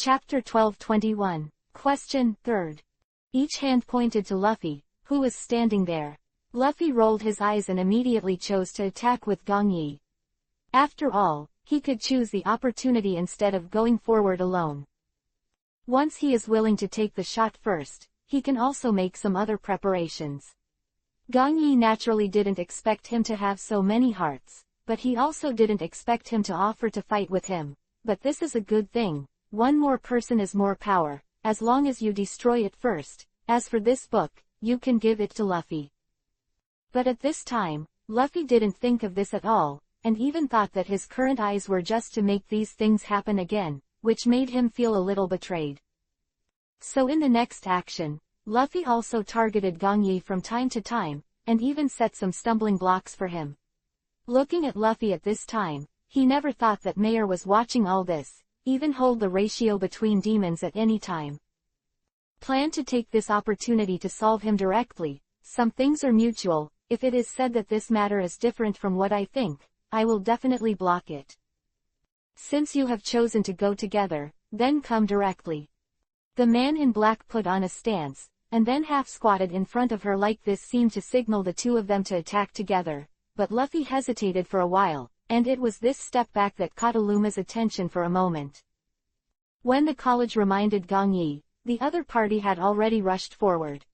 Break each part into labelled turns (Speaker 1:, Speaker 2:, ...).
Speaker 1: Chapter 1221. Question 3rd. Each hand pointed to Luffy, who was standing there. Luffy rolled his eyes and immediately chose to attack with Gong Yi. After all, he could choose the opportunity instead of going forward alone. Once he is willing to take the shot first, he can also make some other preparations. Gong Yi naturally didn't expect him to have so many hearts, but he also didn't expect him to offer to fight with him. But this is a good thing. One more person is more power, as long as you destroy it first. As for this book, you can give it to Luffy. But at this time, Luffy didn't think of this at all, and even thought that his current eyes were just to make these things happen again, which made him feel a little betrayed. So in the next action, Luffy also targeted Gong Yi from time to time, and even set some stumbling blocks for him. Looking at Luffy at this time, he never thought that Mayor was watching all this, even hold the ratio between demons at any time. Plan to take this opportunity to solve him directly. Some things are mutual. If it is said that this matter is different from what I think, I will definitely block it. Since you have chosen to go together, then come directly. The man in black put on a stance, and then half-squatted in front of her like this seemed to signal the two of them to attack together, but Luffy hesitated for a while, and it was this step back that caught Aluma's attention for a moment. When the college reminded Gong Yi, the other party had already rushed forward.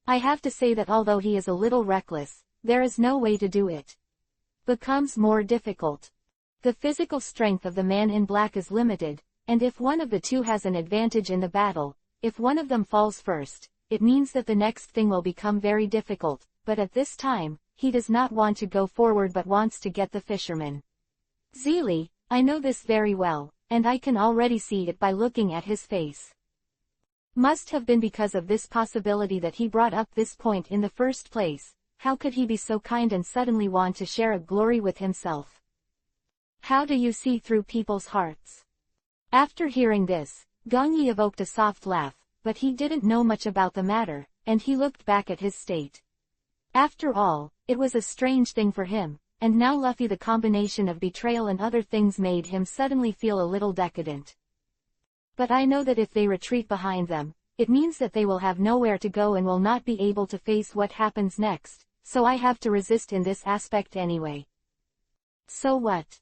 Speaker 1: I have to say that although he is a little reckless, there is no way to do it. Becomes more difficult. The physical strength of the man in black is limited, and if one of the two has an advantage in the battle, if one of them falls first, it means that the next thing will become very difficult, but at this time, he does not want to go forward but wants to get the fisherman. Zeely, I know this very well, and I can already see it by looking at his face. Must have been because of this possibility that he brought up this point in the first place. How could he be so kind and suddenly want to share a glory with himself? How do you see through people's hearts? After hearing this, Gong Yi evoked a soft laugh, but he didn't know much about the matter, and he looked back at his state. After all, it was a strange thing for him, and now Luffy, the combination of betrayal and other things made him suddenly feel a little decadent. But I know that if they retreat behind them, it means that they will have nowhere to go and will not be able to face what happens next, so I have to resist in this aspect anyway. So what?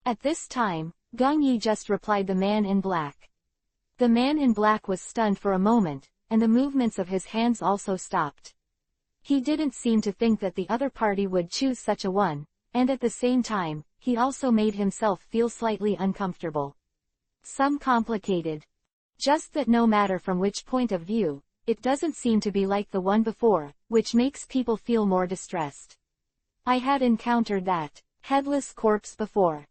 Speaker 1: At this time, Gong Yi just replied the man in black. The man in black was stunned for a moment, and the movements of his hands also stopped. He didn't seem to think that the other party would choose such a one, and at the same time, he also made himself feel slightly uncomfortable. Some complicated. Just that no matter from which point of view, it doesn't seem to be like the one before, which makes people feel more distressed. I had encountered that headless corpse before.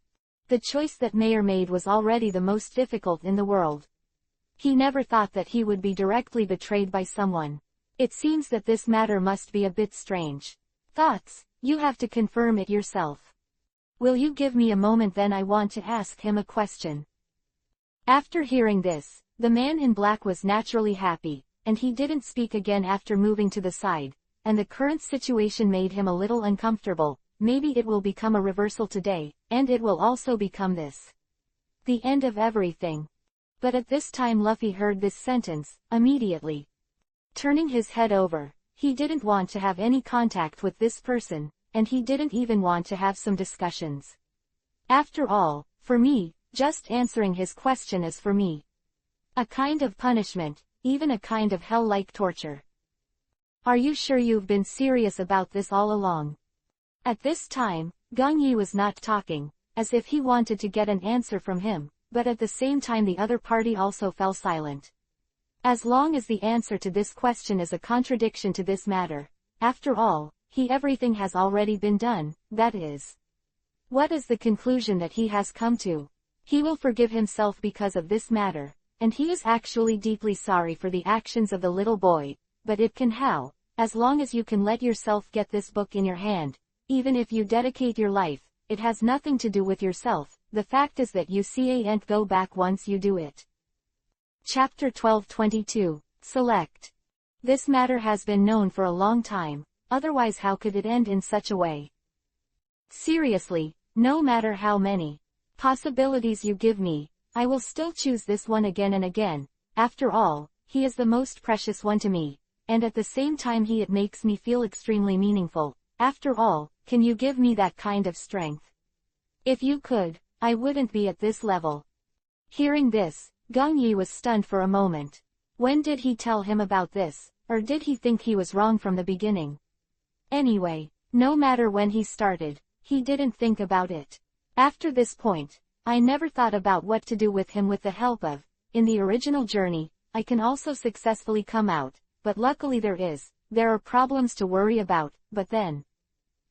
Speaker 1: The choice that Mayor made was already the most difficult in the world. He never thought that he would be directly betrayed by someone. It seems that this matter must be a bit strange. Thoughts? You have to confirm it yourself. Will you give me a moment, then I want to ask him a question. After hearing this, the man in black was naturally happy, and he didn't speak again after moving to the side, and the current situation made him a little uncomfortable. Maybe it will become a reversal today, and it will also become this. The end of everything. But at this time Luffy heard this sentence, immediately. Turning his head over, he didn't want to have any contact with this person, and he didn't even want to have some discussions. After all, for me, just answering his question is for me a kind of punishment, even a kind of hell-like torture. Are you sure you've been serious about this all along? At this time, Gong Yi was not talking, as if he wanted to get an answer from him, but at the same time the other party also fell silent. As long as the answer to this question is a contradiction to this matter, after all, everything has already been done, that is. What is the conclusion that he has come to? He will forgive himself because of this matter, and he is actually deeply sorry for the actions of the little boy, but it can how, as long as you can let yourself get this book in your hand, even if you dedicate your life, it has nothing to do with yourself, the fact is that you can't go back once you do it. Chapter 1222, Select. This matter has been known for a long time, otherwise how could it end in such a way? Seriously, no matter how many possibilities you give me, I will still choose this one again and again. After all, he is the most precious one to me, and at the same time it makes me feel extremely meaningful. After all, can you give me that kind of strength? If you could, I wouldn't be at this level. Hearing this, Gong Yi was stunned for a moment. When did he tell him about this, or did he think he was wrong from the beginning? Anyway, no matter when he started, he didn't think about it. After this point, I never thought about what to do with him. With the help of, in the original journey, I can also successfully come out, but luckily there are problems to worry about, but then.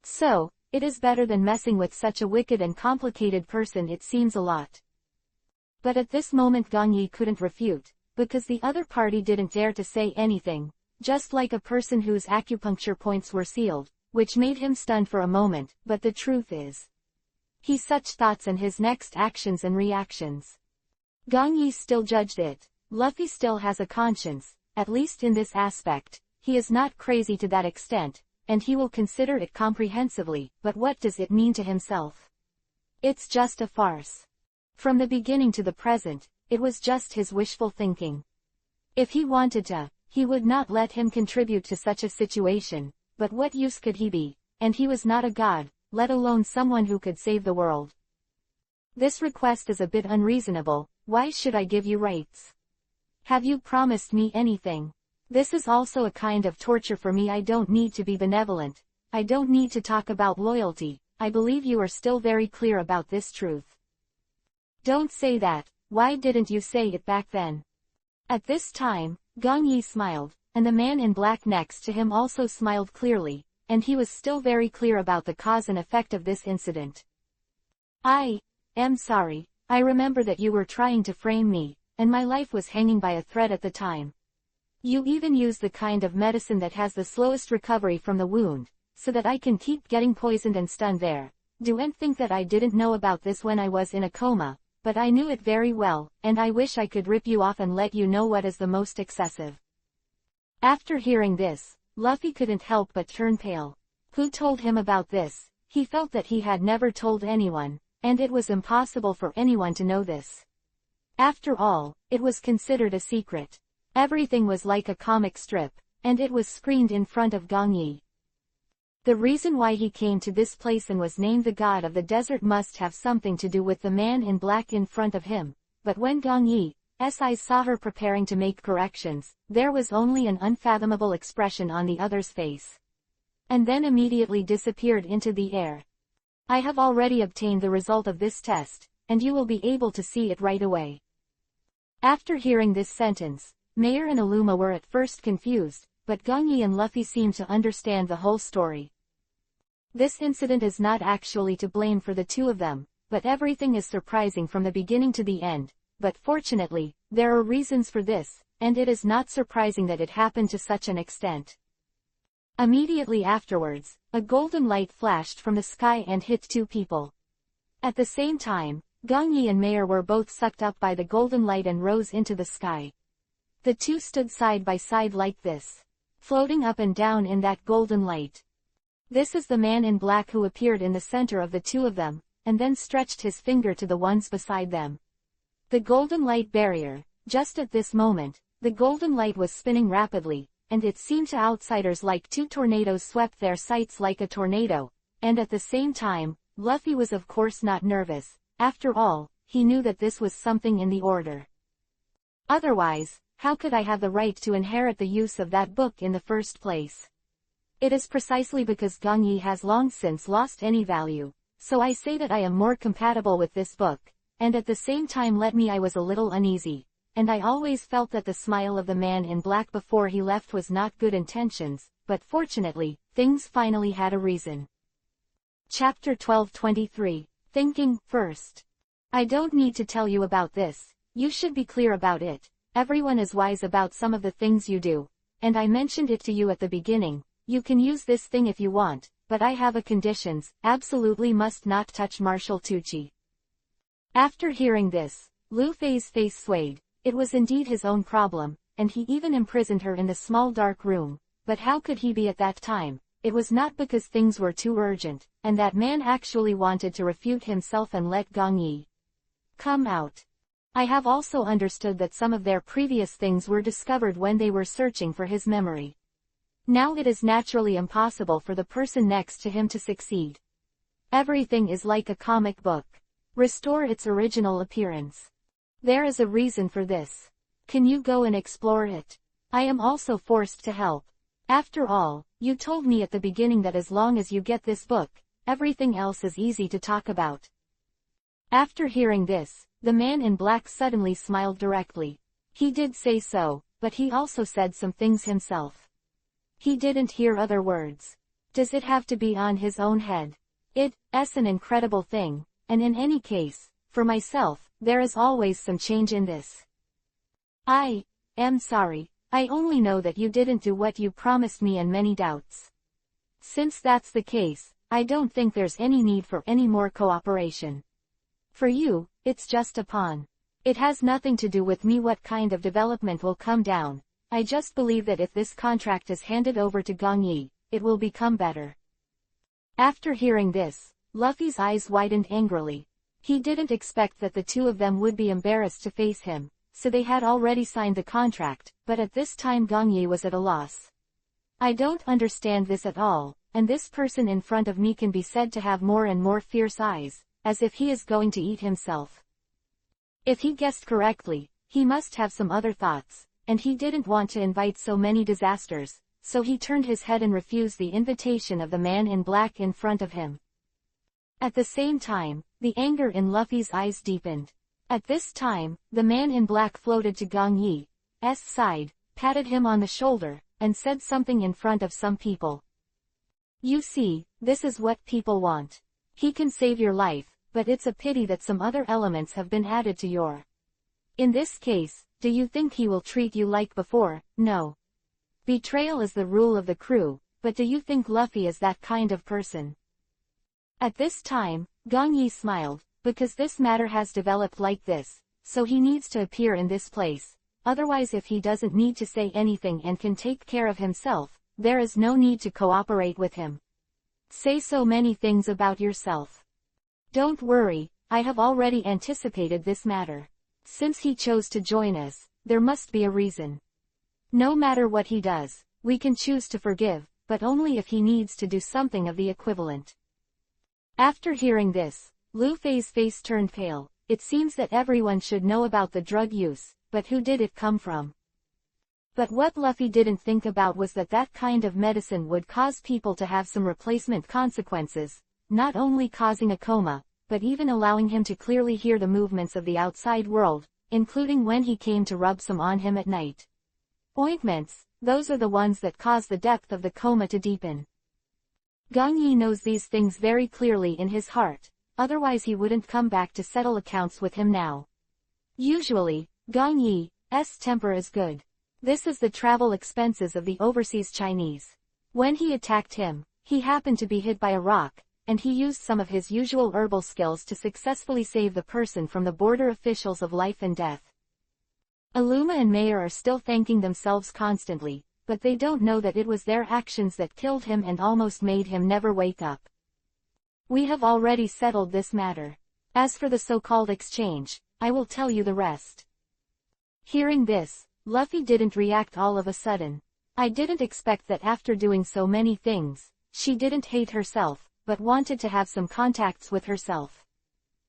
Speaker 1: So, it is better than messing with such a wicked and complicated person, it seems a lot. But at this moment Gong Yi couldn't refute, because the other party didn't dare to say anything, just like a person whose acupuncture points were sealed, which made him stunned for a moment. But the truth is, he such thoughts and his next actions and reactions. Gong Yi still judged it. Luffy still has a conscience, at least in this aspect. He is not crazy to that extent, and he will consider it comprehensively, but what does it mean to himself? It's just a farce. From the beginning to the present, it was just his wishful thinking. If he wanted to, he would not let him contribute to such a situation, but what use could he be? And he was not a god, let alone someone who could save the world. This request is a bit unreasonable. Why should I give you rights? Have you promised me anything? This is also a kind of torture for me. I don't need to be benevolent. I don't need to talk about loyalty. I believe you are still very clear about this truth. Don't say that. Why didn't you say it back then? At this time, Gong Yi smiled, and the man in black next to him also smiled clearly, and he was still very clear about the cause and effect of this incident. I am sorry. I remember that you were trying to frame me, and my life was hanging by a thread at the time. You even used the kind of medicine that has the slowest recovery from the wound, so that I can keep getting poisoned and stunned there. Don't think that I didn't know about this when I was in a coma, but I knew it very well, and I wish I could rip you off and let you know what is the most excessive. After hearing this, Luffy couldn't help but turn pale. Who told him about this? He felt that he had never told anyone, and it was impossible for anyone to know this. After all, it was considered a secret. Everything was like a comic strip, and it was screened in front of Gong Yi. The reason why he came to this place and was named the God of the Desert must have something to do with the man in black in front of him, but when Gong Yi's eyes saw her preparing to make corrections, there was only an unfathomable expression on the other's face. And then immediately disappeared into the air. I have already obtained the result of this test, and you will be able to see it right away. After hearing this sentence, Mayor and Aluma were at first confused, but Gong Yi and Luffy seemed to understand the whole story. This incident is not actually to blame for the two of them, but everything is surprising from the beginning to the end. But fortunately, there are reasons for this, and it is not surprising that it happened to such an extent. Immediately afterwards, a golden light flashed from the sky and hit two people. At the same time, Gong Yi and Mayor were both sucked up by the golden light and rose into the sky. The two stood side by side like this, floating up and down in that golden light. This is the man in black who appeared in the center of the two of them, and then stretched his finger to the ones beside them. The golden light barrier. Just at this moment, the golden light was spinning rapidly, and it seemed to outsiders like two tornadoes swept their sights like a tornado, and at the same time, Luffy was of course not nervous. After all, he knew that this was something in the order. Otherwise, how could I have the right to inherit the use of that book in the first place? It is precisely because Gong Yi has long since lost any value, so I say that I am more compatible with this book, and at the same time I was a little uneasy, and I always felt that the smile of the man in black before he left was not good intentions, but fortunately, things finally had a reason. Chapter 1223. Thinking first. I don't need to tell you about this, you should be clear about it. Everyone is wise about some of the things you do, and I mentioned it to you at the beginning. You can use this thing if you want, but I have a conditions, absolutely must not touch Marshal Tucci. After hearing this, Luffy's face swayed. It was indeed his own problem, and he even imprisoned her in the small dark room, but how could he be at that time? It was not because things were too urgent, and that man actually wanted to refute himself and let Gong Yi come out. I have also understood that some of their previous things were discovered when they were searching for his memory. Now it is naturally impossible for the person next to him to succeed. Everything is like a comic book. Restore its original appearance. There is a reason for this. Can you go and explore it? I am also forced to help. After all, you told me at the beginning that as long as you get this book, everything else is easy to talk about. After hearing this, the man in black suddenly smiled directly. He did say so, but he also said some things himself. He didn't hear other words. Does it have to be on his own head? It's an incredible thing, and in any case, for myself, there is always some change in this. I am sorry, I only know that you didn't do what you promised me and many doubts. Since that's the case, I don't think there's any need for any more cooperation. For you, it's just a pawn. It has nothing to do with me what kind of development will come down. I just believe that if this contract is handed over to Gong Yi, it will become better. After hearing this, Luffy's eyes widened angrily. He didn't expect that the two of them would be embarrassed to face him, so they had already signed the contract, but at this time Gong Yi was at a loss. I don't understand this at all, and this person in front of me can be said to have more and more fierce eyes, as if he is going to eat himself. If he guessed correctly, he must have some other thoughts, and he didn't want to invite so many disasters, so he turned his head and refused the invitation of the man in black in front of him. At the same time, the anger in Luffy's eyes deepened. At this time, the man in black floated to Gong Yi's side, patted him on the shoulder, and said something in front of some people. You see, this is what people want. He can save your life, but it's a pity that some other elements have been added to your. In this case, do you think he will treat you like before? No. Betrayal is the rule of the crew, but do you think Luffy is that kind of person? At this time, Gong Yi smiled, because this matter has developed like this, so he needs to appear in this place, otherwise if he doesn't need to say anything and can take care of himself, there is no need to cooperate with him. Say so many things about yourself. Don't worry, I have already anticipated this matter. Since he chose to join us, there must be a reason. No matter what he does, we can choose to forgive, but only if he needs to do something of the equivalent. After hearing this, Luffy's face turned pale. It seems that everyone should know about the drug use, but who did it come from? But what Luffy didn't think about was that that kind of medicine would cause people to have some replacement consequences, not only causing a coma, but even allowing him to clearly hear the movements of the outside world, including when he came to rub some on him at night. Ointments, those are the ones that cause the depth of the coma to deepen. Gong Yi knows these things very clearly in his heart, otherwise he wouldn't come back to settle accounts with him now. Usually, Gong Yi's temper is good. This is the travel expenses of the overseas Chinese. When he attacked him, he happened to be hit by a rock, and he used some of his usual herbal skills to successfully save the person from the border officials of life and death. Aluma and Mayer are still thanking themselves constantly, but they don't know that it was their actions that killed him and almost made him never wake up. We have already settled this matter. As for the so-called exchange, I will tell you the rest. Hearing this, Luffy didn't react all of a sudden. I didn't expect that after doing so many things, she didn't hate herself, but wanted to have some contacts with herself.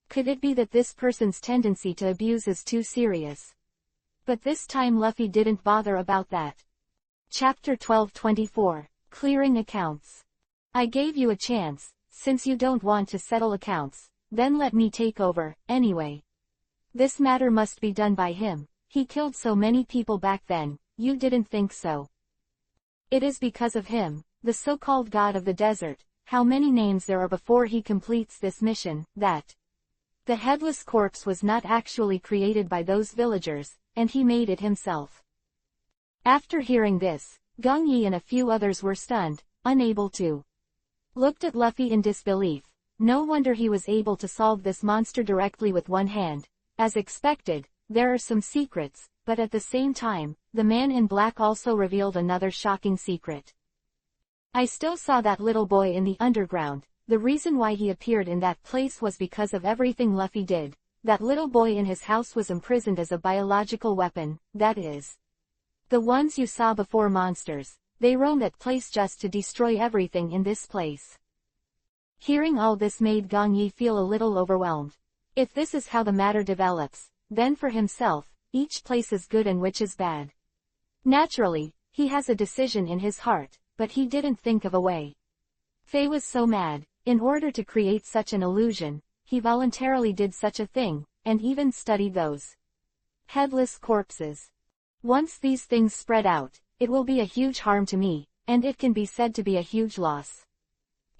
Speaker 1: Could it be that this person's tendency to abuse is too serious? But this time Luffy didn't bother about that. Chapter 1224, Clearing Accounts. I gave you a chance, since you don't want to settle accounts, then let me take over, anyway. This matter must be done by him. He killed so many people back then, you didn't think so. It is because of him, the so-called god of the desert, how many names there are before he completes this mission, that the headless corpse was not actually created by those villagers, and he made it himself. After hearing this, Gong Yi and a few others were stunned, unable to looked at Luffy in disbelief. No wonder he was able to solve this monster directly with one hand. As expected, there are some secrets, but at the same time, the man in black also revealed another shocking secret. I still saw that little boy in the underground. The reason why he appeared in that place was because of everything Luffy did. that little boy in his house was imprisoned as a biological weapon, that is. The ones you saw before monsters, they roam that place just to destroy everything in this place. Hearing all this made Gong Yi feel a little overwhelmed. If this is how the matter develops, then for himself, each place is good and which is bad. Naturally, he has a decision in his heart, but he didn't think of a way. Fei was so mad, in order to create such an illusion, he voluntarily did such a thing, and even studied those headless corpses. Once these things spread out, it will be a huge harm to me, and it can be said to be a huge loss.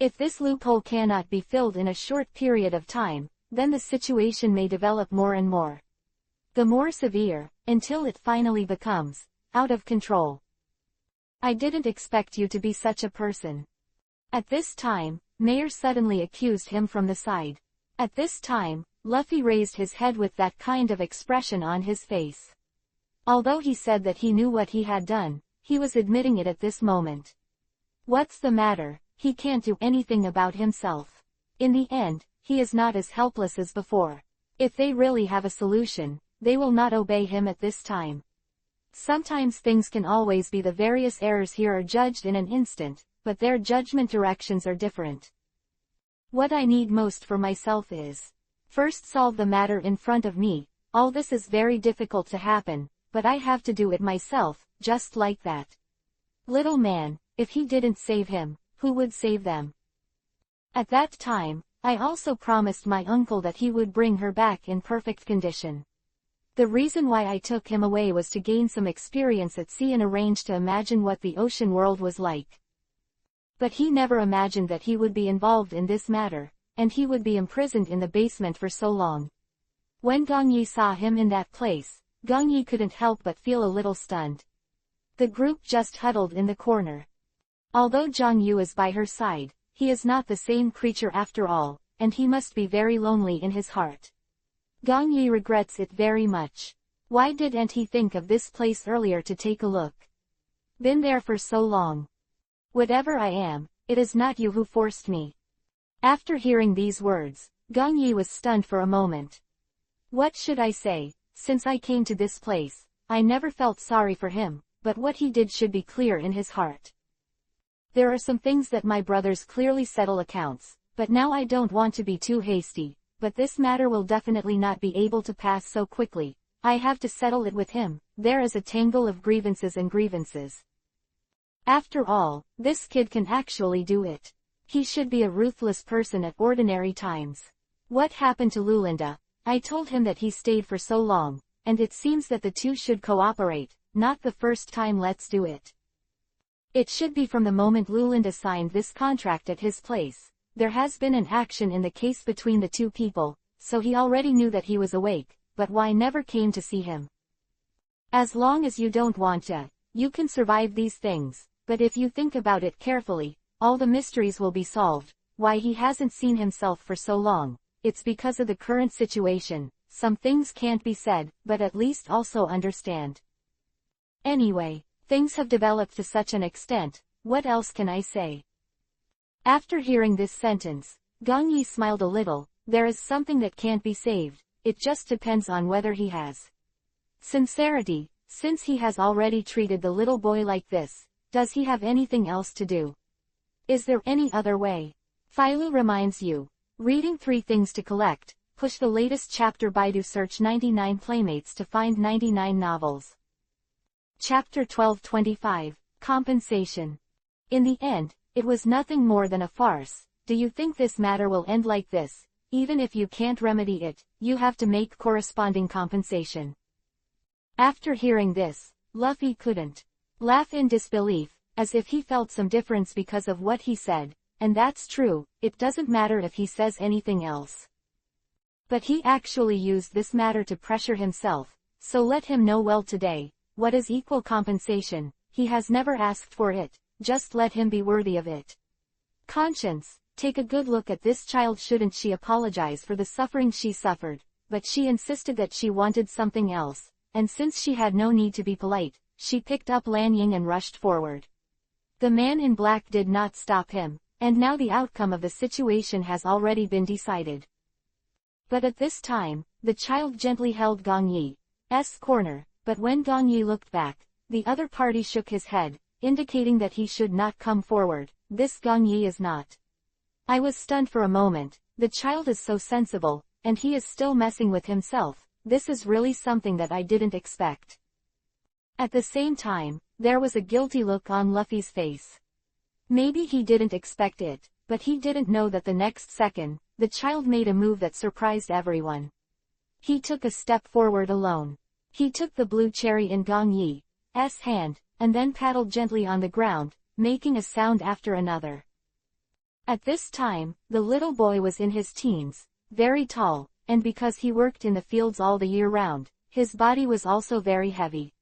Speaker 1: If this loophole cannot be filled in a short period of time, then the situation may develop more and more. The more severe, until it finally becomes out of control. I didn't expect you to be such a person. At this time, Mayer suddenly accused him from the side. At this time, Luffy raised his head with that kind of expression on his face. Although he said that he knew what he had done, he was admitting it at this moment. What's the matter? He can't do anything about himself. In the end, he is not as helpless as before. If they really have a solution, they will not obey him at this time. Sometimes things can always be the various errors here are judged in an instant, but their judgment directions are different. What I need most for myself is, first solve the matter in front of me. All this is very difficult to happen, but I have to do it myself, just like that. Little man, if he didn't save him, who would save them? At that time, I also promised my uncle that he would bring her back in perfect condition. The reason why I took him away was to gain some experience at sea and arrange to imagine what the ocean world was like. But he never imagined that he would be involved in this matter, and he would be imprisoned in the basement for so long. When Gong Yi saw him in that place, Gong Yi couldn't help but feel a little stunned. The group just huddled in the corner. Although Zhang Yu is by her side, he is not the same creature after all, and he must be very lonely in his heart. Gong Yi regrets it very much. Why didn't he think of this place earlier to take a look? Been there for so long. Whatever I am, it is not you who forced me. After hearing these words, Gong Yi was stunned for a moment. What should I say? Since I came to this place, I never felt sorry for him, but what he did should be clear in his heart. There are some things that my brothers clearly settle accounts, but now I don't want to be too hasty, but this matter will definitely not be able to pass so quickly. I have to settle it with him. There is a tangle of grievances and grievances. After all, this kid can actually do it. He should be a ruthless person at ordinary times. What happened to Lulinda? I told him that he stayed for so long, and it seems that the two should cooperate. Not the first time. Let's do it. It should be from the moment Lulinda signed this contract at his place. There has been an action in the case between the two people, so he already knew that he was awake, but why never came to see him? As long as you don't want to, you can survive these things, but if you think about it carefully, all the mysteries will be solved. Why he hasn't seen himself for so long? It's because of the current situation. Some things can't be said, but at least also understand. Anyway, things have developed to such an extent, what else can I say? After hearing this sentence, Gong Yi smiled a little. There is something that can't be saved, it just depends on whether he has sincerity. Since he has already treated the little boy like this, does he have anything else to do? Is there any other way? Philo reminds you. Reading 3 things to collect. Push the latest chapter. Baidu search 99 playmates to find 99 novels. Chapter 1225, Compensation. In the end, it was nothing more than a farce. Do you think this matter will end like this? Even if you can't remedy it, you have to make corresponding compensation. After hearing this, Luffy couldn't laugh in disbelief, as if he felt some difference because of what he said, and that's true, it doesn't matter if he says anything else. But he actually used this matter to pressure himself, so let him know well today. What is equal compensation? He has never asked for it, just let him be worthy of it. Conscience, take a good look at this child. Shouldn't she apologize for the suffering she suffered? But she insisted that she wanted something else, and since she had no need to be polite, she picked up Lanying and rushed forward. The man in black did not stop him, and now the outcome of the situation has already been decided. But at this time, the child gently held Gong Yi's corner, but when Gong Yi looked back, the other party shook his head, indicating that he should not come forward. This Gong Yi is not. I was stunned for a moment. The child is so sensible, and he is still messing with himself. This is really something that I didn't expect. At the same time, there was a guilty look on Luffy's face. Maybe he didn't expect it, but he didn't know that the next second, the child made a move that surprised everyone. He took a step forward alone. He took the blue cherry in Gong Yi's hand, and then paddled gently on the ground, making a sound after another. At this time, the little boy was in his teens, very tall, and because he worked in the fields all the year round, his body was also very heavy.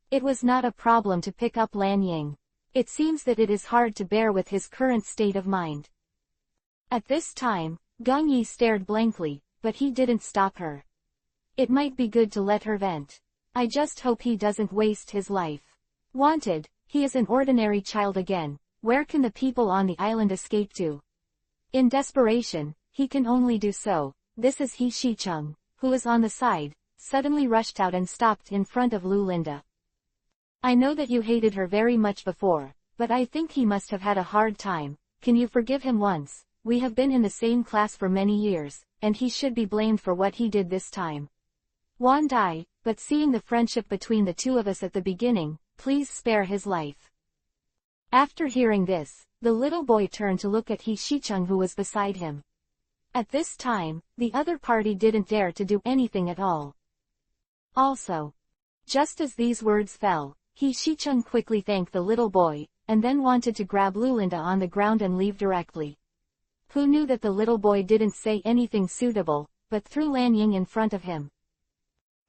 Speaker 1: It was not a problem to pick up Lan Ying. It seems that it is hard to bear with his current state of mind. At this time, Gong Yi stared blankly, but he didn't stop her. It might be good to let her vent. I just hope he doesn't waste his life. Wanted, he is an ordinary child again. Where can the people on the island escape to? In desperation, he can only do so. This is He Shicheng, who is on the side, suddenly rushed out and stopped in front of Lu Linda. I know that you hated her very much before, but I think he must have had a hard time. Can you forgive him once? We have been in the same class for many years, and he should be blamed for what he did this time. Wan Dai, but seeing the friendship between the two of us at the beginning, please spare his life. After hearing this, the little boy turned to look at He Shicheng who was beside him. At this time, the other party didn't dare to do anything at all. Also, just as these words fell, He Shicheng quickly thanked the little boy, and then wanted to grab Lulinda on the ground and leave directly. Who knew that the little boy didn't say anything suitable, but threw Lan Ying in front of him.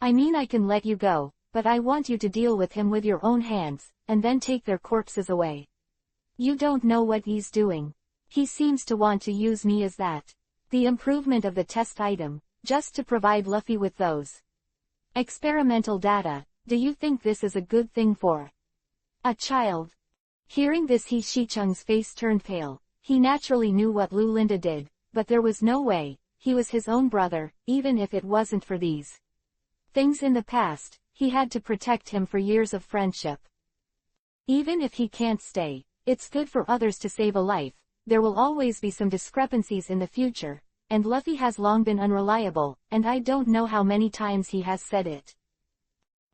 Speaker 1: I mean, I can let you go, but I want you to deal with him with your own hands, and then take their corpses away. You don't know what he's doing. He seems to want to use me as that. The improvement of the test item, just to provide Luffy with those experimental data. Do you think this is a good thing for a child? Hearing this, He Shicheng's face turned pale. He naturally knew what Lu Linda did, but there was no way. He was his own brother, even if it wasn't for these things in the past. He had to protect him for years of friendship. Even if he can't stay, it's good for others to save a life. There will always be some discrepancies in the future, and Luffy has long been unreliable, and I don't know how many times he has said it.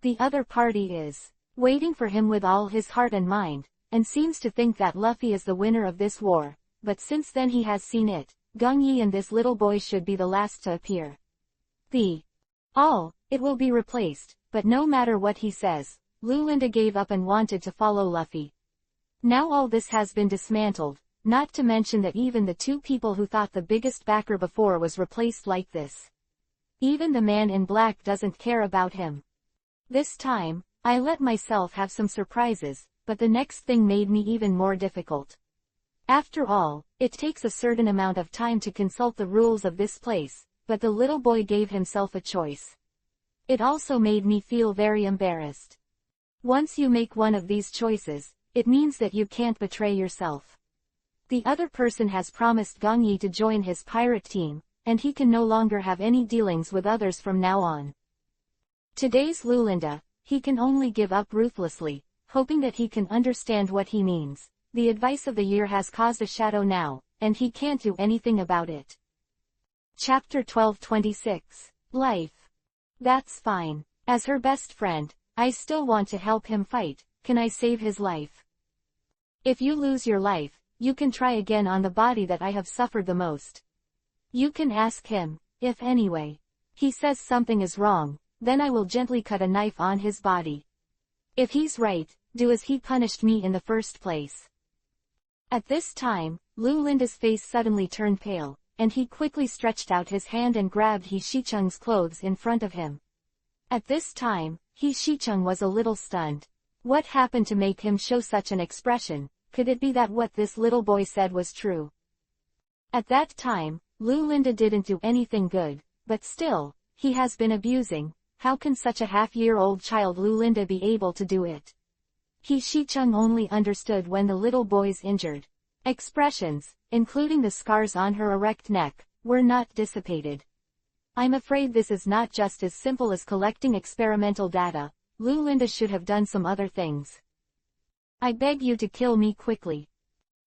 Speaker 1: The other party is waiting for him with all his heart and mind, and seems to think that Luffy is the winner of this war, but since then he has seen it. Gong Yi and this little boy should be the last to appear. It will be replaced, but no matter what he says, Lu Linda gave up and wanted to follow Luffy. Now all this has been dismantled, not to mention that even the two people who thought the biggest backer before was replaced like this. Even the man in black doesn't care about him. This time, I let myself have some surprises, but the next thing made me even more difficult. After all, it takes a certain amount of time to consult the rules of this place, but the little boy gave himself a choice. It also made me feel very embarrassed. Once you make one of these choices, it means that you can't betray yourself. The other person has promised Gong Yi to join his pirate team, and he can no longer have any dealings with others from now on. Today's Lu Linda, he can only give up ruthlessly, hoping that he can understand what he means. The advice of the year has caused a shadow now, and he can't do anything about it. Chapter 1226. Life. That's fine. As her best friend, I still want to help him fight. Can I save his life? If you lose your life, you can try again on the body that I have suffered the most. You can ask him, if anyway he says something is wrong, then I will gently cut a knife on his body. If he's right, do as he punished me in the first place. At this time, Lu Linda's face suddenly turned pale, and he quickly stretched out his hand and grabbed He Shicheng's clothes in front of him. At this time, He Shicheng was a little stunned. What happened to make him show such an expression? Could it be that what this little boy said was true? At that time, Lu Linda didn't do anything good, but still, he has been abusing. How can such a half-year-old child Lu Linda be able to do it? He Shicheng only understood when the little boy's injured expressions, including the scars on her erect neck, were not dissipated. I'm afraid this is not just as simple as collecting experimental data. Lulinda should have done some other things. I beg you to kill me quickly.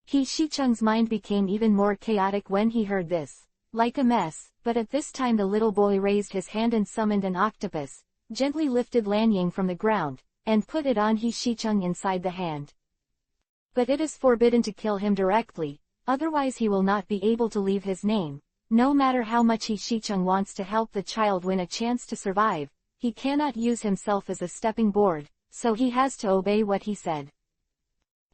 Speaker 1: He Shichung's mind became even more chaotic when he heard this. Like a mess, but at this time the little boy raised his hand and summoned an octopus, gently lifted Lanying from the ground, and put it on He Shichung inside the hand. But it is forbidden to kill him directly, otherwise he will not be able to leave his name. No matter how much He Shichung wants to help the child win a chance to survive, he cannot use himself as a stepping board, so he has to obey what he said.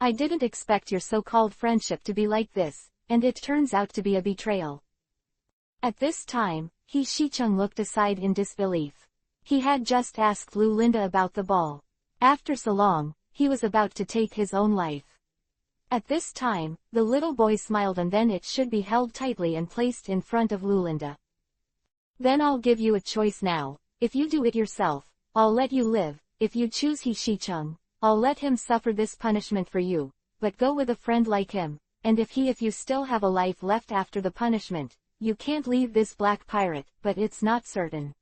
Speaker 1: I didn't expect your so-called friendship to be like this, and it turns out to be a betrayal. At this time, He Shichung looked aside in disbelief. He had just asked Lulinda about the ball. After so long, he was about to take his own life. At this time, the little boy smiled and then it should be held tightly and placed in front of Lulinda. Then I'll give you a choice now. If you do it yourself, I'll let you live. If you choose He Shichung, I'll let him suffer this punishment for you, but go with a friend like him, and if you still have a life left after the punishment, you can't leave this black pirate, but it's not certain.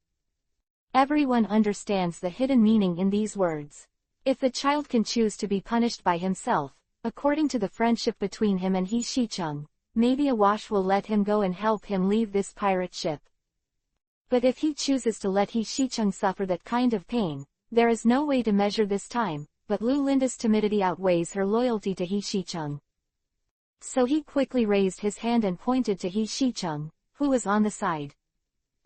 Speaker 1: Everyone understands the hidden meaning in these words. If the child can choose to be punished by himself, according to the friendship between him and He Shichung, maybe a wash will let him go and help him leave this pirate ship. But if he chooses to let He Shichung suffer that kind of pain, there is no way to measure this time, but Lulinda's timidity outweighs her loyalty to He Shichung. So he quickly raised his hand and pointed to He Shichung, who was on the side.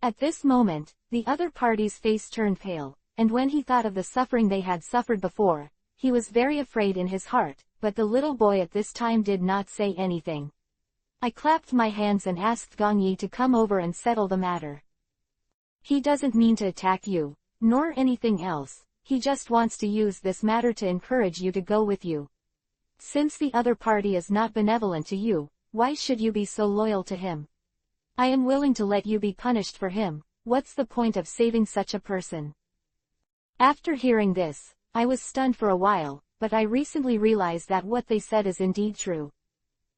Speaker 1: At this moment, the other party's face turned pale, and when he thought of the suffering they had suffered before, he was very afraid in his heart, but the little boy at this time did not say anything. I clapped my hands and asked Gong Yi to come over and settle the matter. He doesn't mean to attack you, nor anything else, he just wants to use this matter to encourage you to go with you. Since the other party is not benevolent to you, why should you be so loyal to him? I am willing to let you be punished for him. What's the point of saving such a person? After hearing this, I was stunned for a while, but I recently realized that what they said is indeed true.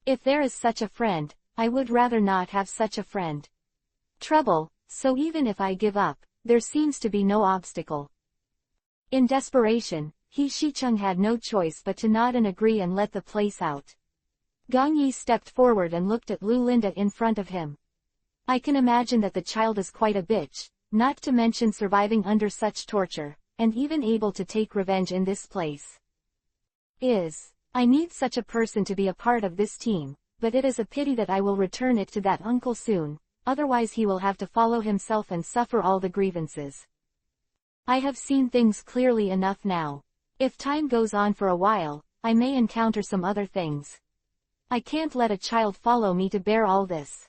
Speaker 1: If there is such a friend, I would rather not have such a friend. Trouble, so even if I give up, there seems to be no obstacle. In desperation, He Shichung had no choice but to nod and agree and let the place out. Gong Yi stepped forward and looked at Lulinda in front of him. I can imagine that the child is quite a bitch, not to mention surviving under such torture, and even able to take revenge in this place. I need such a person to be a part of this team, but it is a pity that I will return it to that uncle soon, otherwise he will have to follow himself and suffer all the grievances. I have seen things clearly enough now. If time goes on for a while, I may encounter some other things. I can't let a child follow me to bear all this.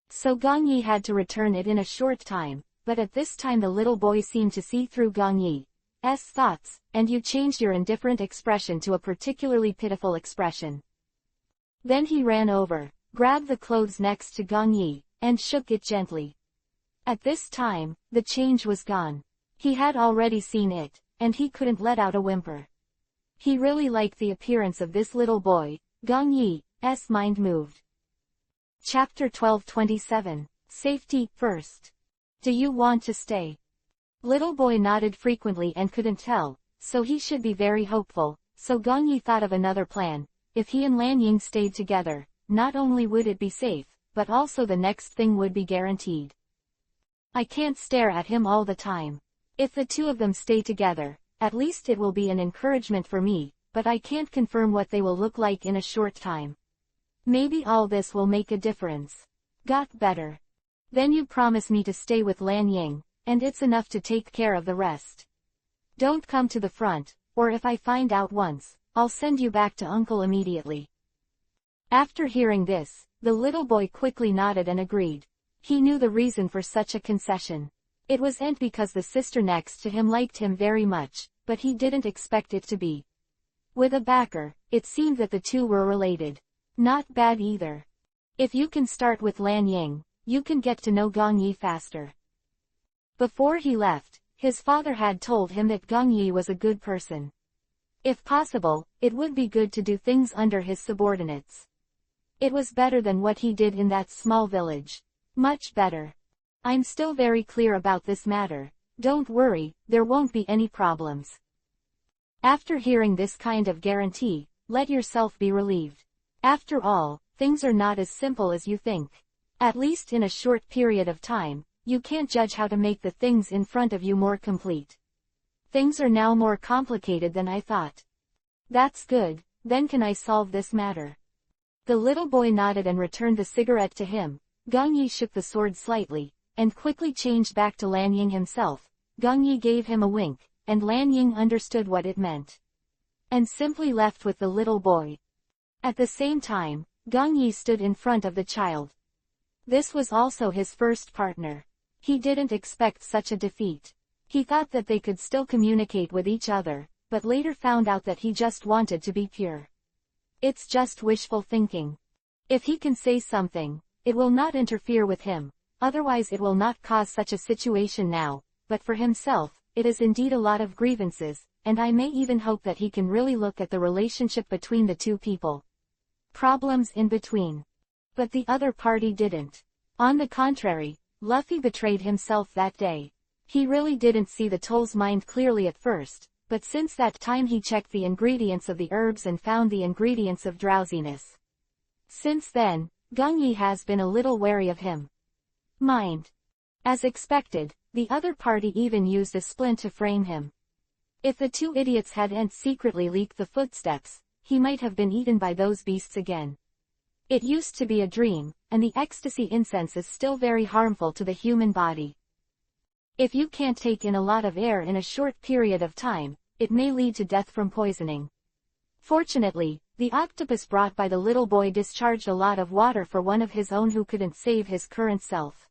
Speaker 1: So Gong Yi had to return it in a short time, but at this time the little boy seemed to see through Gong Yi's thoughts, and you changed your indifferent expression to a particularly pitiful expression. Then he ran over, grabbed the clothes next to Gong Yi, and shook it gently. At this time, the change was gone. He had already seen it, and he couldn't let out a whimper. He really liked the appearance of this little boy. Gong Yi's mind moved. Chapter 1227. Safety first. Do you want to stay? Little boy nodded frequently and couldn't tell, so he should be very hopeful, so Gong Yi thought of another plan. If he and Lanying stayed together, not only would it be safe, but also the next thing would be guaranteed. I can't stare at him all the time. If the two of them stay together, at least it will be an encouragement for me, but I can't confirm what they will look like in a short time. Maybe all this will make a difference. Got better. Then you promise me to stay with Lanying, and it's enough to take care of the rest. Don't come to the front, or if I find out once, I'll send you back to Uncle immediately. After hearing this, the little boy quickly nodded and agreed. He knew the reason for such a concession. It wasn't because the sister next to him liked him very much, but he didn't expect it to be. With a backer, it seemed that the two were related. Not bad either. If you can start with Lanying, you can get to know Gong Yi faster. Before he left, his father had told him that Gong Yi was a good person. If possible, it would be good to do things under his subordinates. It was better than what he did in that small village. Much better. I'm still very clear about this matter. Don't worry, there won't be any problems. After hearing this kind of guarantee, let yourself be relieved. After all, things are not as simple as you think. At least in a short period of time, you can't judge how to make the things in front of you more complete. Things are now more complicated than I thought. That's good, then can I solve this matter? The little boy nodded and returned the cigarette to him. Gong Yi shook the sword slightly, and quickly changed back to Lan Ying himself. Gong Yi gave him a wink, and Lan Ying understood what it meant. And simply left with the little boy. At the same time, Gong Yi stood in front of the child. This was also his first partner. He didn't expect such a defeat. He thought that they could still communicate with each other, but later found out that he just wanted to be pure. It's just wishful thinking. If he can say something, it will not interfere with him, otherwise it will not cause such a situation now, but for himself, it is indeed a lot of grievances, and I may even hope that he can really look at the relationship between the two people. Problems in between. But the other party didn't. On the contrary, Luffy betrayed himself that day. He really didn't see the Toll's mind clearly at first, but since that time he checked the ingredients of the herbs and found the ingredients of drowsiness. Since then, Gong Yi has been a little wary of him. Mind. As expected, the other party even used a splint to frame him. If the two idiots hadn't secretly leaked the footsteps, he might have been eaten by those beasts again. It used to be a dream, and the ecstasy incense is still very harmful to the human body. If you can't take in a lot of air in a short period of time, it may lead to death from poisoning. Fortunately, the octopus brought by the little boy discharged a lot of water for one of his own who couldn't save his current self.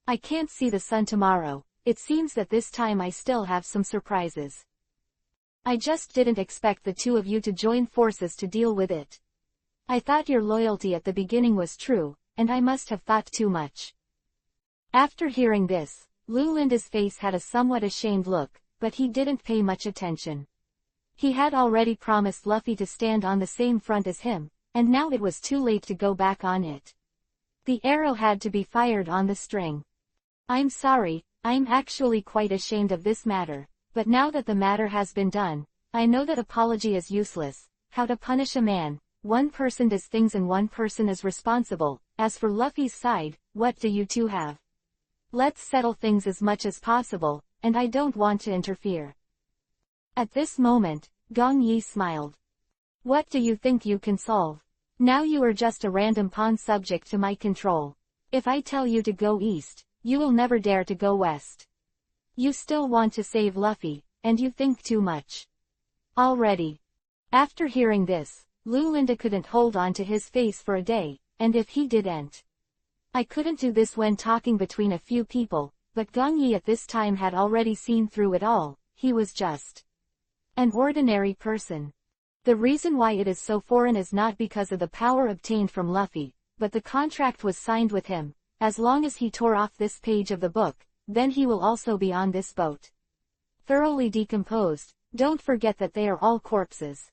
Speaker 1: I can't see the sun tomorrow. It seems that this time I still have some surprises. I just didn't expect the two of you to join forces to deal with it. I thought your loyalty at the beginning was true, and I must have thought too much. After hearing this, Lulinda's face had a somewhat ashamed look, but he didn't pay much attention. He had already promised Luffy to stand on the same front as him, and now it was too late to go back on it. The arrow had to be fired on the string. I'm sorry, I'm actually quite ashamed of this matter, but now that the matter has been done, I know that apology is useless. How to punish a man? One person does things and one person is responsible. As for Luffy's side, what do you two have? Let's settle things as much as possible, and I don't want to interfere. At this moment, Gong Yi smiled. What do you think you can solve? Now you are just a random pawn subject to my control. If I tell you to go east, you will never dare to go west. You still want to save Luffy, and you think too much. Already. After hearing this, Lulinda couldn't hold on to his face for a day, and if he didn't. I couldn't do this when talking between a few people, but Gong Yi at this time had already seen through it all. He was just an ordinary person. The reason why it is so foreign is not because of the power obtained from Luffy, but the contract was signed with him. As long as he tore off this page of the book, then he will also be on this boat. Thoroughly decomposed, don't forget that they are all corpses.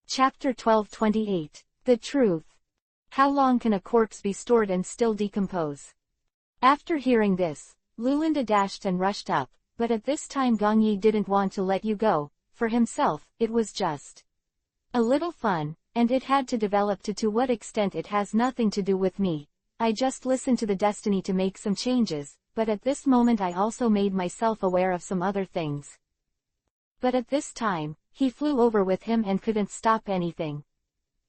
Speaker 1: Chapter 1228. The Truth. How long can a corpse be stored and still decompose? After hearing this, Lulinda dashed and rushed up, but at this time Gong Yi didn't want to let you go. For himself, it was just a little fun, and it had to develop to what extent it has nothing to do with me. I just listened to the destiny to make some changes, but at this moment I also made myself aware of some other things. But at this time, he flew over with him and couldn't stop anything.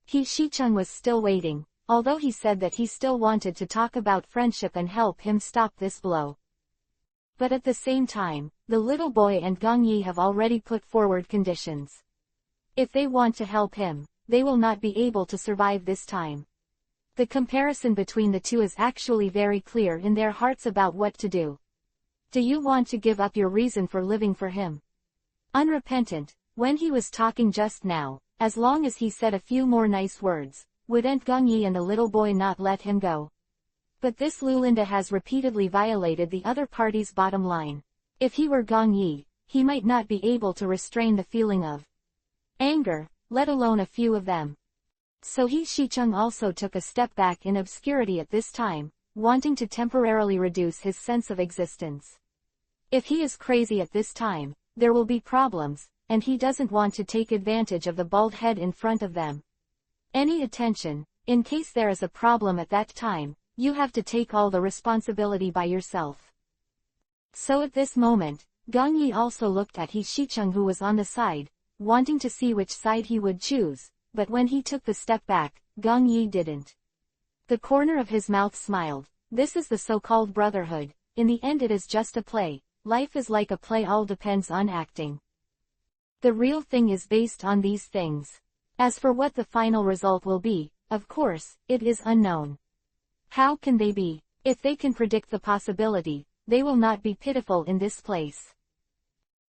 Speaker 1: Shicheng was still waiting, although he said that he still wanted to talk about friendship and help him stop this blow. But at the same time, the little boy and Gong Yi have already put forward conditions. If they want to help him, they will not be able to survive this time. The comparison between the two is actually very clear in their hearts about what to do. Do you want to give up your reason for living for him? Unrepentant, when he was talking just now, as long as he said a few more nice words, wouldn't Gong Yi and the little boy not let him go? But this Lulinda has repeatedly violated the other party's bottom line. If he were Gong Yi, he might not be able to restrain the feeling of anger, let alone a few of them. So Shicheng also took a step back in obscurity at this time, wanting to temporarily reduce his sense of existence. If he is crazy at this time, there will be problems, and he doesn't want to take advantage of the bald head in front of them. Any attention, in case there is a problem at that time, you have to take all the responsibility by yourself. So at this moment, Gong Yi also looked at He Shicheng, who was on the side, wanting to see which side he would choose, but when he took the step back, Gong Yi didn't. The corner of his mouth smiled. This is the so-called brotherhood. In the end it is just a play. Life is like a play, all depends on acting. The real thing is based on these things. As for what the final result will be, of course, it is unknown. How can they be? If they can predict the possibility, they will not be pitiful in this place.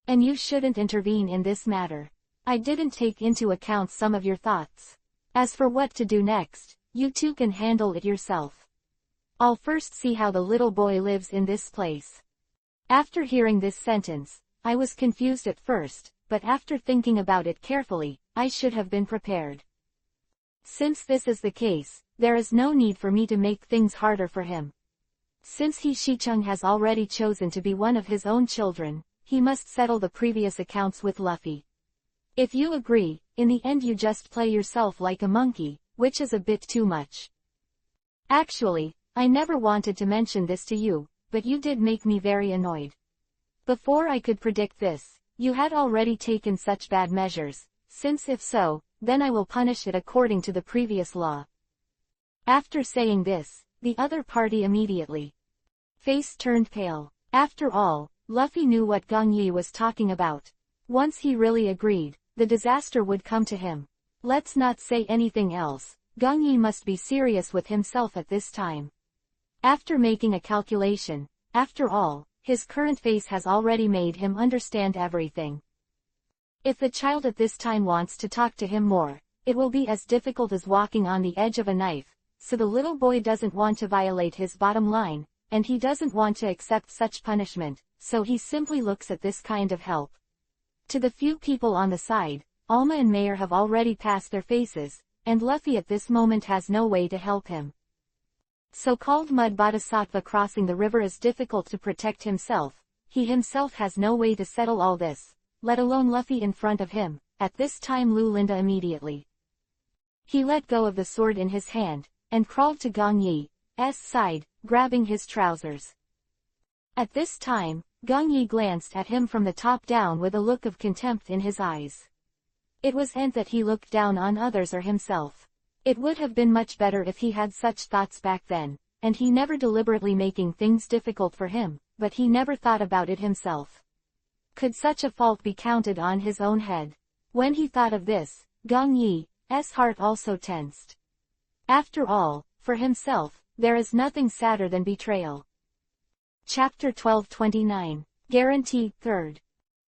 Speaker 1: And you shouldn't intervene in this matter. I didn't take into account some of your thoughts. As for what to do next, you two can handle it yourself. I'll first see how the little boy lives in this place. After hearing this sentence, I was confused at first, but after thinking about it carefully, I should have been prepared. Since this is the case, there is no need for me to make things harder for him. Since He Shicheng has already chosen to be one of his own children, he must settle the previous accounts with Luffy. If you agree, in the end you just play yourself like a monkey, which is a bit too much. Actually, I never wanted to mention this to you, but you did make me very annoyed. Before I could predict this, you had already taken such bad measures, since if so, then I will punish it according to the previous law. After saying this, the other party immediately face turned pale. After all, Luffy knew what Gong Yi was talking about. Once he really agreed, the disaster would come to him. Let's not say anything else, Gong Yi must be serious with himself at this time. After making a calculation, after all, his current face has already made him understand everything. If the child at this time wants to talk to him more, it will be as difficult as walking on the edge of a knife, so the little boy doesn't want to violate his bottom line, and he doesn't want to accept such punishment, so he simply looks at this kind of help. To the few people on the side, Alma and Mayer have already passed their faces, and Luffy at this moment has no way to help him. So-called mud bodhisattva crossing the river is difficult to protect himself, he himself has no way to settle all this, let alone Luffy in front of him. At this time Lu Linda immediately. He let go of the sword in his hand, and crawled to Gong Yi's side, grabbing his trousers. At this time, Gong Yi glanced at him from the top down with a look of contempt in his eyes. It was evident that he looked down on others or himself. It would have been much better if he had such thoughts back then, and he never deliberately making things difficult for him, but he never thought about it himself. Could such a fault be counted on his own head? When he thought of this, Gong Yi's heart also tensed. After all, for himself, there is nothing sadder than betrayal. Chapter 1229. Guarantee, 3rd.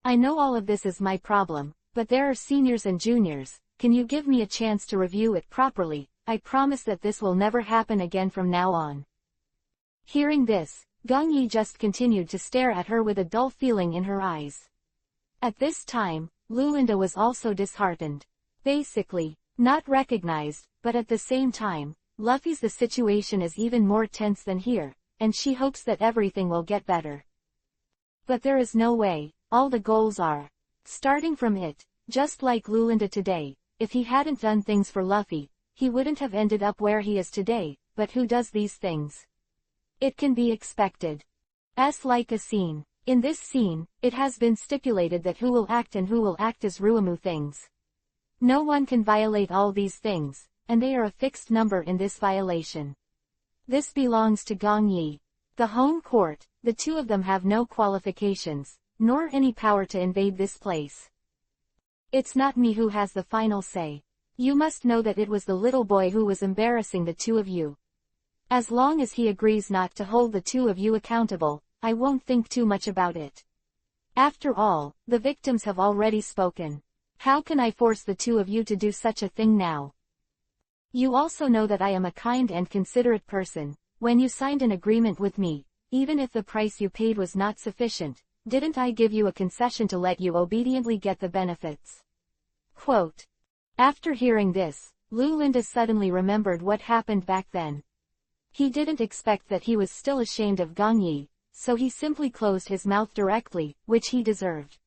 Speaker 1: I know all of this is my problem, but there are seniors and juniors, can you give me a chance to review it properly? I promise that this will never happen again from now on. Hearing this, Gong Yi just continued to stare at her with a dull feeling in her eyes. At this time, Lu Linda was also disheartened. Basically, not recognized, but at the same time, Luffy's the situation is even more tense than here, and she hopes that everything will get better. But there is no way, all the goals are starting from it, just like Lu Linda today. If he hadn't done things for Luffy, he wouldn't have ended up where he is today, but who does these things? It can be expected. Like a scene. In this scene, it has been stipulated that who will act and who will act as Ruamu things. No one can violate all these things, and they are a fixed number in this violation. This belongs to Gong Yi. The home court, the two of them have no qualifications, nor any power to invade this place. It's not me who has the final say. You must know that it was the little boy who was embarrassing the two of you. As long as he agrees not to hold the two of you accountable, I won't think too much about it. After all, the victims have already spoken. How can I force the two of you to do such a thing now? You also know that I am a kind and considerate person. When you signed an agreement with me, even if the price you paid was not sufficient, didn't I give you a concession to let you obediently get the benefits? Quote. After hearing this, Lu Linda suddenly remembered what happened back then. He didn't expect that he was still ashamed of Gong Yi, so he simply closed his mouth directly, which he deserved.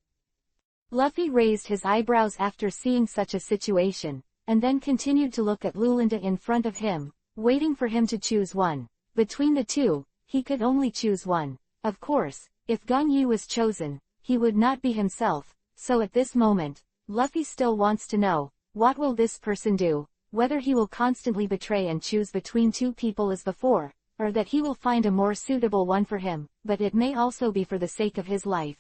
Speaker 1: Luffy raised his eyebrows after seeing such a situation, and then continued to look at Lulinda in front of him, waiting for him to choose one. Between the two, he could only choose one. Of course, if Gong Yi was chosen, he would not be himself, so at this moment, Luffy still wants to know, what will this person do, whether he will constantly betray and choose between two people as before, or that he will find a more suitable one for him, but it may also be for the sake of his life.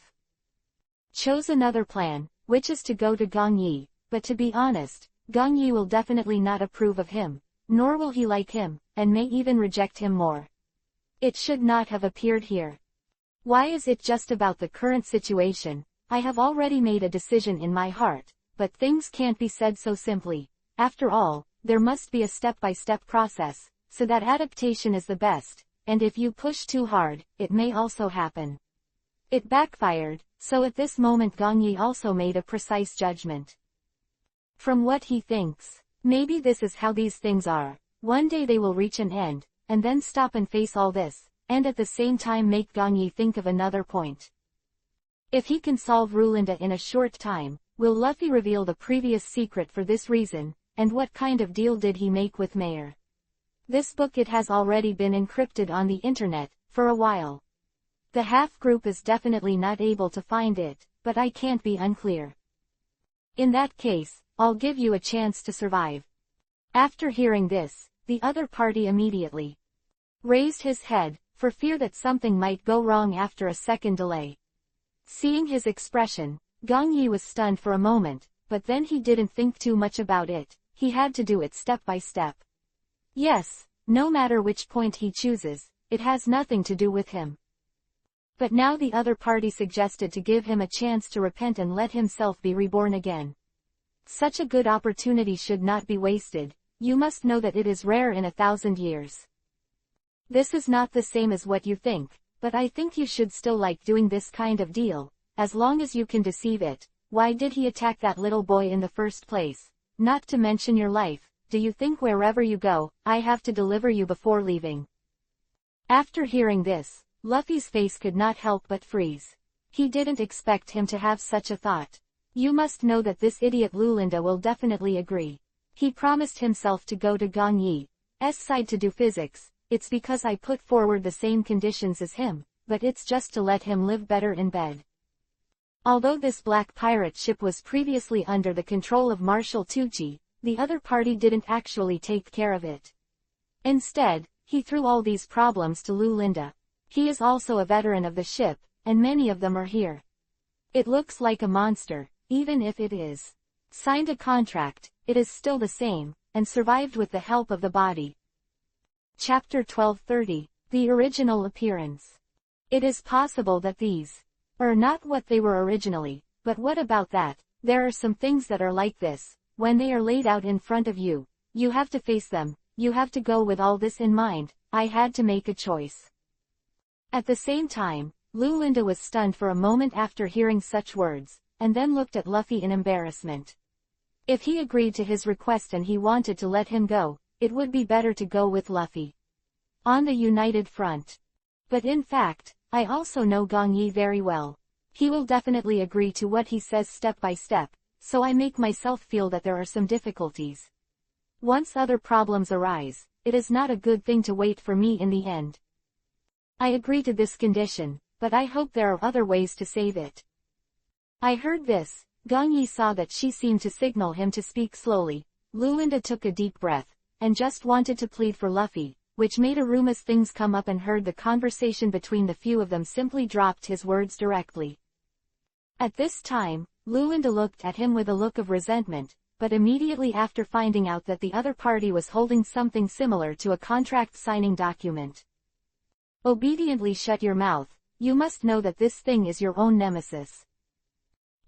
Speaker 1: Chose another plan, which is to go to Gong Yi, but to be honest, Gong Yi will definitely not approve of him, nor will he like him, and may even reject him more. It should not have appeared here. Why is it just about the current situation? I have already made a decision in my heart, but things can't be said so simply. After all, there must be a step-by-step process, so that adaptation is the best, and if you push too hard, it may also happen. It backfired, so at this moment Gong Yi also made a precise judgment. From what he thinks, maybe this is how these things are. One day they will reach an end, and then stop and face all this, and at the same time make Gong Yi think of another point. If he can solve Rulinda in a short time, will Luffy reveal the previous secret for this reason, and what kind of deal did he make with Mayor? This book it has already been encrypted on the internet, for a while. The half group is definitely not able to find it, but I can't be unclear. In that case, I'll give you a chance to survive. After hearing this, the other party immediately raised his head, for fear that something might go wrong after a second delay. Seeing his expression, Gong Yi was stunned for a moment, but then he didn't think too much about it. He had to do it step by step. Yes, no matter which point he chooses, it has nothing to do with him. But now the other party suggested to give him a chance to repent and let himself be reborn again. Such a good opportunity should not be wasted. You must know that it is rare in 1,000 years. This is not the same as what you think, but I think you should still like doing this kind of deal, as long as you can deceive it. Why did he attack that little boy in the first place? Not to mention your life. Do you think wherever you go, I have to deliver you before leaving? After hearing this, Luffy's face could not help but freeze. He didn't expect him to have such a thought. You must know that this idiot Lulinda will definitely agree. He promised himself to go to Gong Yi's side to do physics. It's because I put forward the same conditions as him, but it's just to let him live better in bed. Although this black pirate ship was previously under the control of Marshal Tucci, the other party didn't actually take care of it. Instead, he threw all these problems to Lulinda. He is also a veteran of the ship, and many of them are here. It looks like a monster, even if it is signed a contract, it is still the same, and survived with the help of the body. Chapter 1230, The Original Appearance. It is possible that these are not what they were originally, but what about that? There are some things that are like this. When they are laid out in front of you, you have to face them. You have to go with all this in mind. I had to make a choice. At the same time, Lulinda was stunned for a moment after hearing such words, and then looked at Luffy in embarrassment. If he agreed to his request and he wanted to let him go, it would be better to go with Luffy on the united front. But in fact, I also know Gong Yi very well. He will definitely agree to what he says step by step, so I make myself feel that there are some difficulties. Once other problems arise, it is not a good thing to wait for me in the end. I agree to this condition, but I hope there are other ways to save it. I heard this. Gong Yi saw that she seemed to signal him to speak slowly. Lulinda took a deep breath, and just wanted to plead for Luffy, which made Aruma's things come up and heard the conversation between the few of them simply dropped his words directly. At this time, Lulinda looked at him with a look of resentment, but immediately after finding out that the other party was holding something similar to a contract signing document. Obediently shut your mouth. You must know that this thing is your own nemesis.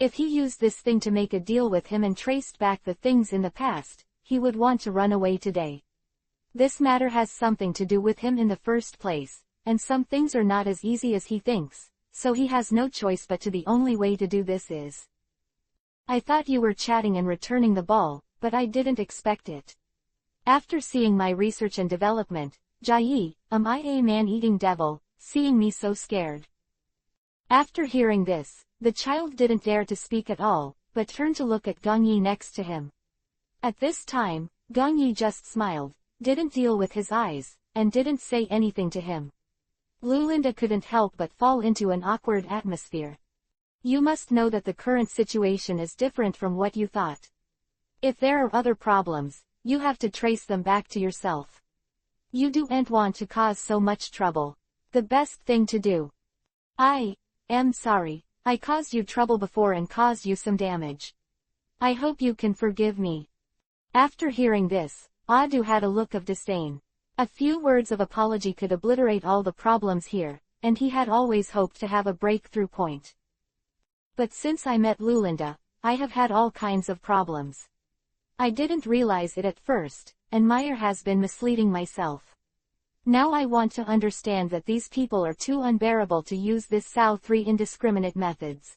Speaker 1: If he used this thing to make a deal with him and traced back the things in the past, he would want to run away today. This matter has something to do with him in the first place, and some things are not as easy as he thinks, so he has no choice but to the only way to do this is. I thought you were chatting and returning the ball, but I didn't expect it. After seeing my research and development, Jai, am I a man-eating devil, seeing me so scared?" After hearing this, the child didn't dare to speak at all, but turned to look at Gong Yi next to him. At this time, Gong Yi just smiled, didn't deal with his eyes, and didn't say anything to him. Lulinda couldn't help but fall into an awkward atmosphere. "You must know that the current situation is different from what you thought. If there are other problems, you have to trace them back to yourself. You don't want to cause so much trouble. The best thing to do." "I am sorry, I caused you trouble before and caused you some damage. I hope you can forgive me." After hearing this, Adu had a look of disdain. A few words of apology could obliterate all the problems here, and he had always hoped to have a breakthrough point. "But since I met Lulinda, I have had all kinds of problems. I didn't realize it at first, and Meyer has been misleading myself. Now I want to understand that these people are too unbearable to use this Sao-3 indiscriminate methods.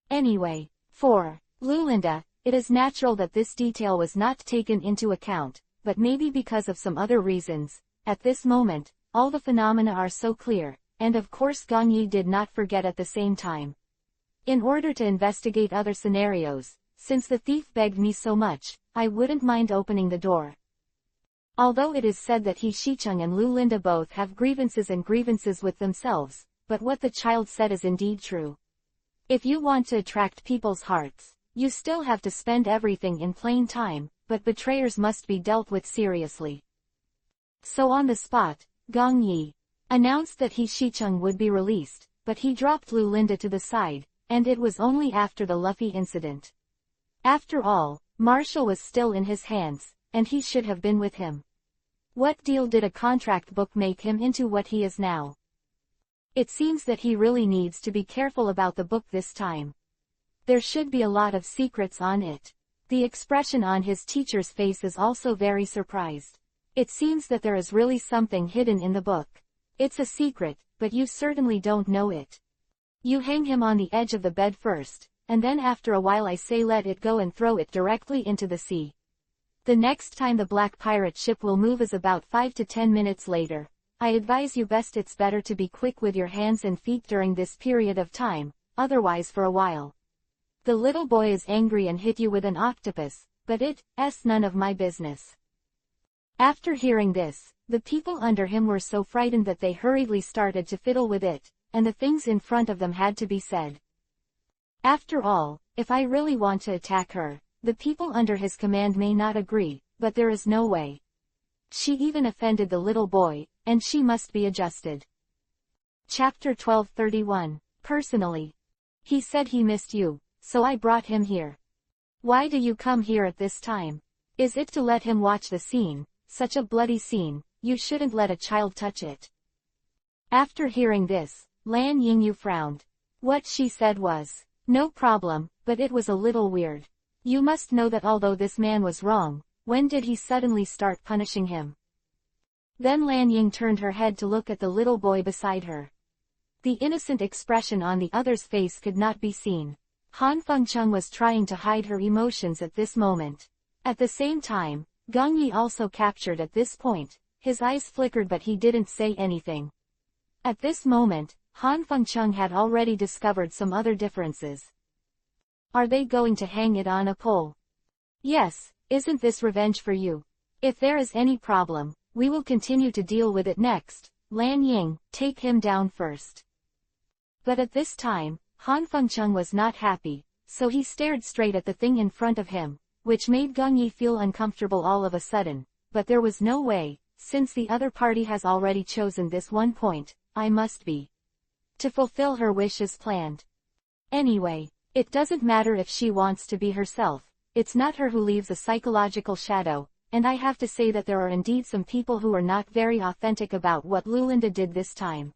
Speaker 1: Anyway, for Lulinda, it is natural that this detail was not taken into account, but maybe because of some other reasons. At this moment, all the phenomena are so clear, and of course Gong Yi did not forget at the same time. In order to investigate other scenarios, since the thief begged me so much, I wouldn't mind opening the door. Although it is said that he Shicheng and Lulinda both have grievances with themselves, but what the child said is indeed true. If you want to attract people's hearts, you still have to spend everything in plain time, but betrayers must be dealt with seriously." So on the spot, Gong Yi announced that he Shicheng would be released, but he dropped Lulinda to the side, and it was only after the Luffy incident. After all, Marshall was still in his hands, and he should have been with him. What deal did a contract book make him into what he is now? It seems that he really needs to be careful about the book this time. There should be a lot of secrets on it. The expression on his teacher's face is also very surprised. It seems that there is really something hidden in the book. It's a secret, but you certainly don't know it. You hang him on the edge of the bed first, and then after a while I say let it go and throw it directly into the sea. The next time the black pirate ship will move is about 5 to 10 minutes later. I advise you best it's better to be quick with your hands and feet during this period of time, otherwise for a while. The little boy is angry and hit you with an octopus, but it's none of my business." After hearing this, the people under him were so frightened that they hurriedly started to fiddle with it, and the things in front of them had to be said. After all, if I really want to attack her, the people under his command may not agree, but there is no way. She even offended the little boy, and she must be adjusted. Chapter 1231. Personally. He said he missed you, so I brought him here. Why do you come here at this time? Is it to let him watch the scene? Such a bloody scene, you shouldn't let a child touch it. After hearing this, Lan Yingyu frowned. What she said was, no problem, but it was a little weird. You must know that although this man was wrong, when did he suddenly start punishing him? Then Lan Ying turned her head to look at the little boy beside her. The innocent expression on the other's face could not be seen. Han Fengcheng was trying to hide her emotions at this moment. At the same time, Gong Yi also captured at this point. His eyes flickered but he didn't say anything. At this moment, Han Fengcheng had already discovered some other differences. Are they going to hang it on a pole? Yes, isn't this revenge for you? If there is any problem, we will continue to deal with it next. Lan Ying, take him down first. But at this time, Han Fengcheng was not happy, so he stared straight at the thing in front of him, which made Gong Yi feel uncomfortable all of a sudden, but there was no way, since the other party has already chosen this one point, I must be. To fulfill her wish as planned. Anyway, it doesn't matter if she wants to be herself, it's not her who leaves a psychological shadow, and I have to say that there are indeed some people who are not very authentic about what Lulinda did this time.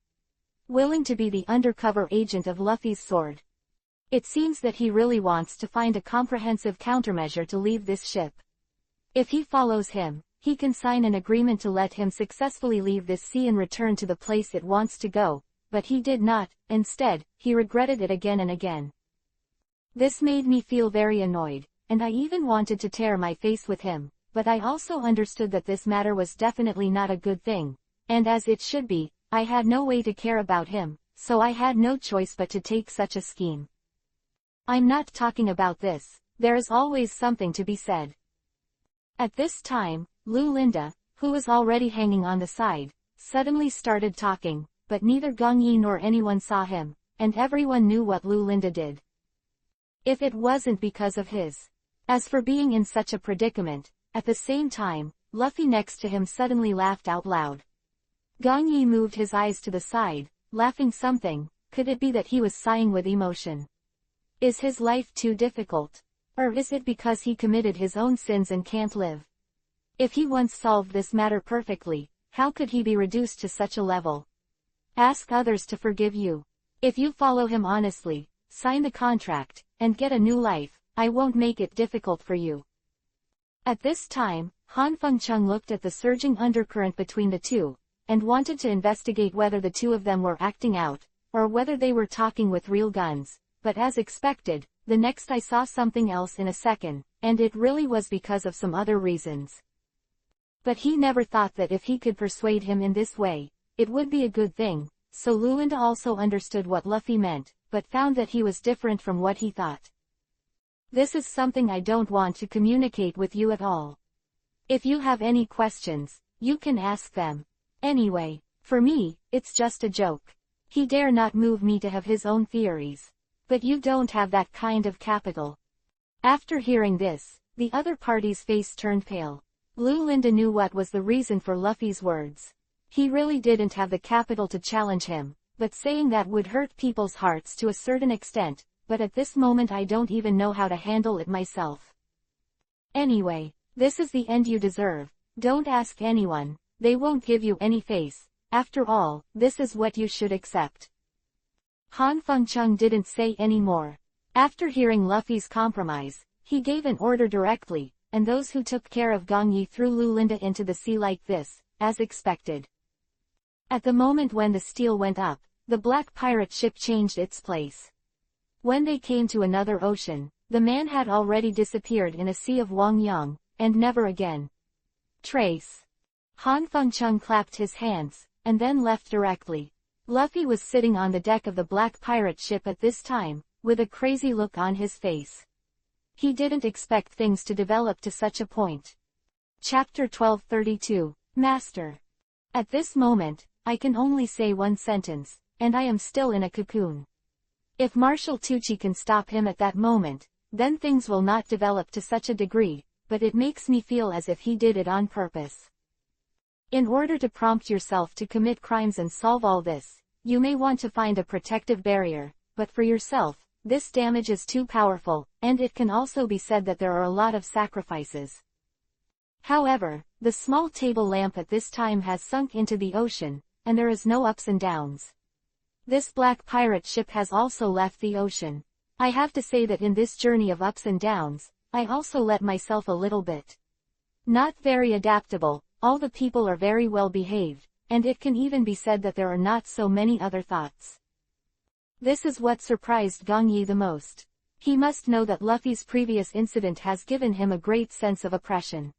Speaker 1: Willing to be the undercover agent of Luffy's sword. It seems that he really wants to find a comprehensive countermeasure to leave this ship. If he follows him, he can sign an agreement to let him successfully leave this sea and return to the place it wants to go, but he did not. Instead, he regretted it again and again. This made me feel very annoyed, and I even wanted to tear my face with him, but I also understood that this matter was definitely not a good thing, and as it should be, I had no way to care about him, so I had no choice but to take such a scheme. I'm not talking about this, there is always something to be said. At this time, Linda, who was already hanging on the side, suddenly started talking, but neither Gong Yi nor anyone saw him, and everyone knew what Linda did. If it wasn't because of his. As for being in such a predicament, at the same time, Luffy next to him suddenly laughed out loud. Gong Yi moved his eyes to the side, laughing something. Could it be that he was sighing with emotion? Is his life too difficult? Or is it because he committed his own sins and can't live? If he once solved this matter perfectly, how could he be reduced to such a level? Ask others to forgive you. If you follow him honestly, sign the contract, and get a new life, I won't make it difficult for you. At this time, Han Fengcheng looked at the surging undercurrent between the two, and wanted to investigate whether the two of them were acting out, or whether they were talking with real guns, but as expected, the next I saw something else in a second, and it really was because of some other reasons. But he never thought that if he could persuade him in this way, it would be a good thing, so Linda also understood what Luffy meant, but found that he was different from what he thought. This is something I don't want to communicate with you at all. If you have any questions, you can ask them. Anyway, for me, it's just a joke. He dare not move me to have his own theories. But you don't have that kind of capital. After hearing this, the other party's face turned pale. Linda knew what was the reason for Luffy's words. He really didn't have the capital to challenge him, but saying that would hurt people's hearts to a certain extent, but at this moment I don't even know how to handle it myself. Anyway, this is the end you deserve. Don't ask anyone, they won't give you any face. After all, this is what you should accept. Han Fengcheng didn't say any more. After hearing Luffy's compromise, he gave an order directly, and those who took care of Gong Yi threw Linda into the sea like this, as expected. At the moment when the steel went up, the black pirate ship changed its place. When they came to another ocean, the man had already disappeared in a sea of Wang Yang, and never again. Trace. Han Fengcheng clapped his hands, and then left directly. Luffy was sitting on the deck of the black pirate ship at this time, with a crazy look on his face. He didn't expect things to develop to such a point. Chapter 1232, Master. At this moment, I can only say one sentence, and I am still in a cocoon. If Marshal Tucci can stop him at that moment, then things will not develop to such a degree, but it makes me feel as if he did it on purpose. In order to prompt yourself to commit crimes and solve all this, you may want to find a protective barrier, but for yourself, this damage is too powerful, and it can also be said that there are a lot of sacrifices. However, the small table lamp at this time has sunk into the ocean, and there is no ups and downs. This black pirate ship has also left the ocean. I have to say that in this journey of ups and downs, I also let myself a little bit. Not very adaptable. All the people are very well behaved, and it can even be said that there are not so many other thoughts. This is what surprised Gong Yi the most. He must know that Luffy's previous incident has given him a great sense of oppression.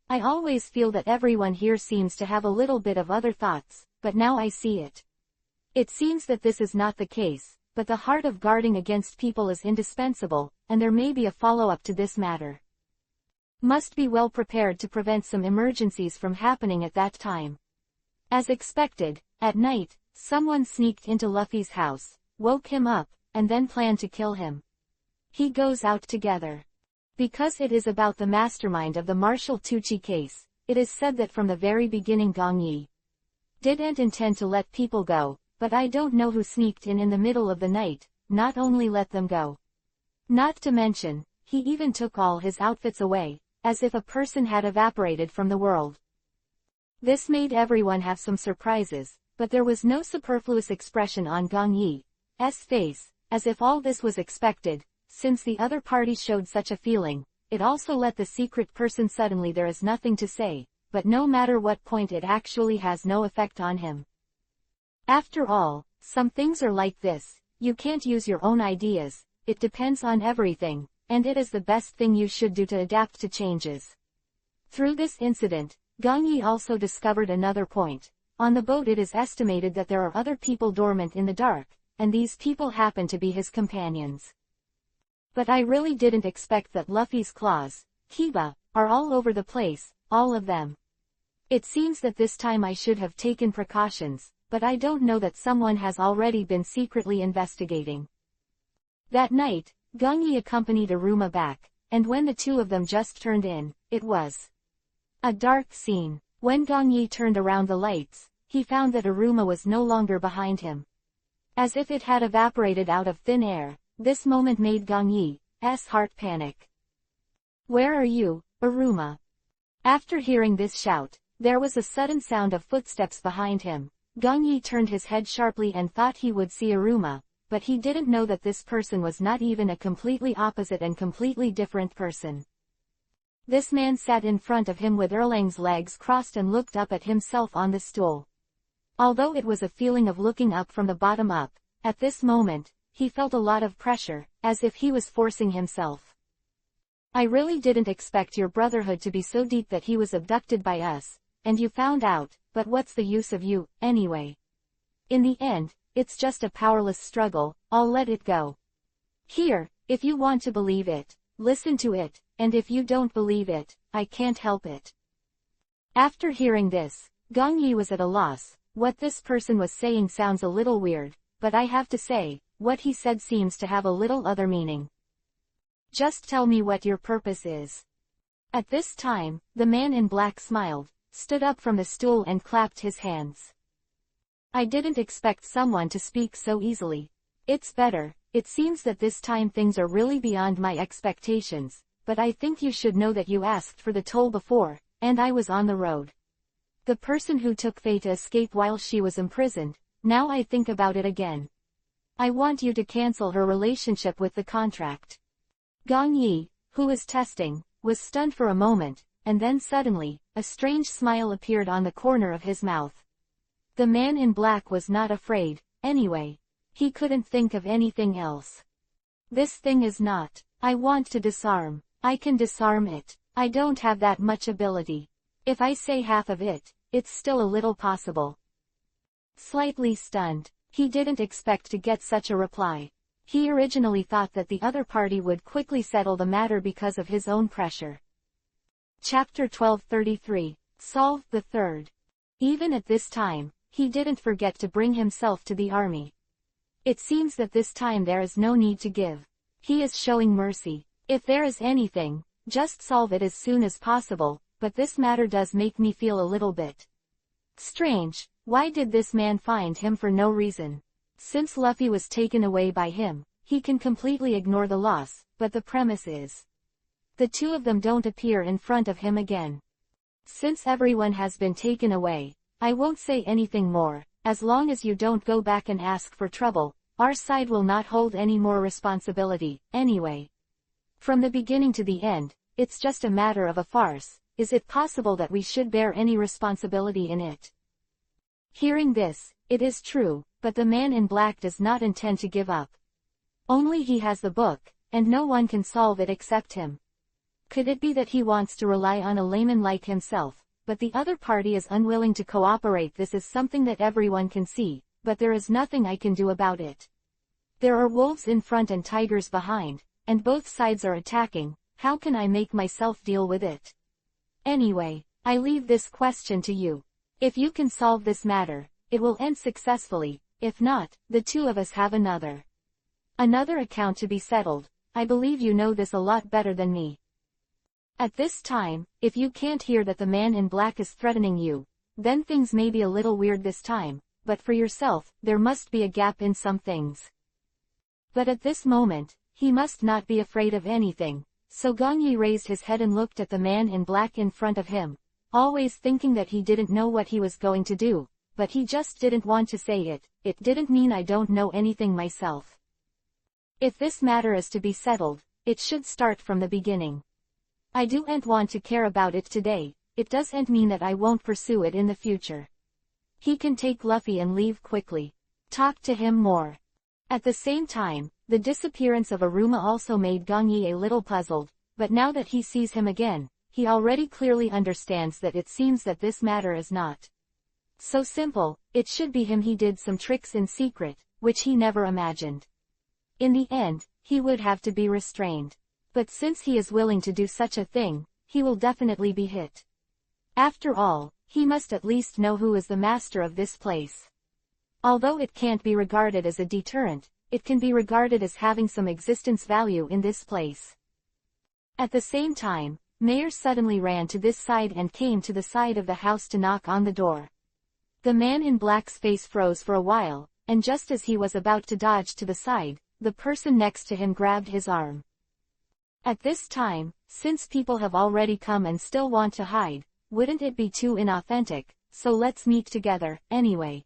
Speaker 1: I always feel that everyone here seems to have a little bit of other thoughts, but now I see it. It seems that this is not the case, but the heart of guarding against people is indispensable, and there may be a follow-up to this matter. Must be well prepared to prevent some emergencies from happening at that time. As expected, at night, someone sneaked into Luffy's house, woke him up, and then planned to kill him. He goes out together. Because it is about the mastermind of the Marshal Tucci case, it is said that from the very beginning Gong Yi didn't intend to let people go, but I don't know who sneaked in the middle of the night, not only let them go. Not to mention, he even took all his outfits away, as if a person had evaporated from the world. This made everyone have some surprises, but there was no superfluous expression on Gong Yi's face, as if all this was expected. Since the other party showed such a feeling, it also let the secret person suddenly there is nothing to say, but no matter what point it actually has no effect on him. After all, some things are like this, you can't use your own ideas, it depends on everything, and it is the best thing you should do to adapt to changes. Through this incident, Gongyi also discovered another point. On the boat it is estimated that there are other people dormant in the dark, and these people happen to be his companions. But I really didn't expect that Luffy's claws, Kiba, are all over the place, all of them. It seems that this time I should have taken precautions, but I don't know that someone has already been secretly investigating. That night, Gongyi accompanied Aruma back, and when the two of them just turned in, it was a dark scene. When Gongyi turned around the lights, he found that Aruma was no longer behind him. As if it had evaporated out of thin air, this moment made Gongyi's heart panic. "Where are you, Aruma?" After hearing this shout, there was a sudden sound of footsteps behind him. Gongyi turned his head sharply and thought he would see Aruma, but he didn't know that this person was not even a completely opposite and completely different person. This man sat in front of him with Erlang's legs crossed and looked up at himself on the stool. Although it was a feeling of looking up from the bottom up, at this moment, he felt a lot of pressure, as if he was forcing himself. "I really didn't expect your brotherhood to be so deep that he was abducted by us, and you found out, but what's the use of you, anyway? In the end, it's just a powerless struggle, I'll let it go. Here, if you want to believe it, listen to it, and if you don't believe it, I can't help it." After hearing this, Gongyi was at a loss. What this person was saying sounds a little weird, but I have to say, what he said seems to have a little other meaning. "Just tell me what your purpose is." At this time, the man in black smiled, stood up from the stool and clapped his hands. "I didn't expect someone to speak so easily. It's better. It seems that this time things are really beyond my expectations, but I think you should know that you asked for the toll before, and I was on the road. The person who took Faye to escape while she was imprisoned, now I think about it again. I want you to cancel her relationship with the contract." Gongyi, who was testing, was stunned for a moment, and then suddenly, a strange smile appeared on the corner of his mouth. The man in black was not afraid, anyway. He couldn't think of anything else. "This thing is not. I want to disarm. I can disarm it. I don't have that much ability. If I say half of it, it's still a little possible." Slightly stunned, he didn't expect to get such a reply. He originally thought that the other party would quickly settle the matter because of his own pressure. Chapter 1233, Solve the Third. Even at this time, he didn't forget to bring himself to the army. It seems that this time there is no need to give. He is showing mercy. If there is anything, just solve it as soon as possible, but this matter does make me feel a little bit strange. Why did this man find him for no reason? Since Luffy was taken away by him, he can completely ignore the loss, but the premise is the two of them don't appear in front of him again. Since everyone has been taken away, I won't say anything more. As long as you don't go back and ask for trouble, our side will not hold any more responsibility, anyway. From the beginning to the end, it's just a matter of a farce. Is it possible that we should bear any responsibility in it? Hearing this, it is true, but the man in black does not intend to give up. Only he has the book, and no one can solve it except him. Could it be that he wants to rely on a layman like himself, but the other party is unwilling to cooperate? This is something that everyone can see, but there is nothing I can do about it. There are wolves in front and tigers behind, and both sides are attacking. How can I make myself deal with it? Anyway, I leave this question to you. If you can solve this matter, it will end successfully. If not, the two of us have another account to be settled. I believe you know this a lot better than me. At this time, if you can't hear that the man in black is threatening you, then things may be a little weird this time, but for yourself, there must be a gap in some things. But at this moment, he must not be afraid of anything. So Gongyi raised his head and looked at the man in black in front of him, always thinking that he didn't know what he was going to do, but he just didn't want to say it. It didn't mean I don't know anything myself. If this matter is to be settled, it should start from the beginning. I don't want to care about it today. It doesn't mean that I won't pursue it in the future. He can take Luffy and leave quickly. Talk to him more. At the same time, the disappearance of Aruma also made Gongyi a little puzzled, but now that he sees him again, he already clearly understands that it seems that this matter is not so simple. It should be him. He did some tricks in secret, which he never imagined. In the end, he would have to be restrained. But since he is willing to do such a thing, he will definitely be hit. After all, he must at least know who is the master of this place. Although it can't be regarded as a deterrent, it can be regarded as having some existence value in this place. At the same time, Mayer suddenly ran to this side and came to the side of the house to knock on the door. The man in black's face froze for a while, and just as he was about to dodge to the side, the person next to him grabbed his arm. At this time, since people have already come and still want to hide, wouldn't it be too inauthentic, so let's meet together, anyway.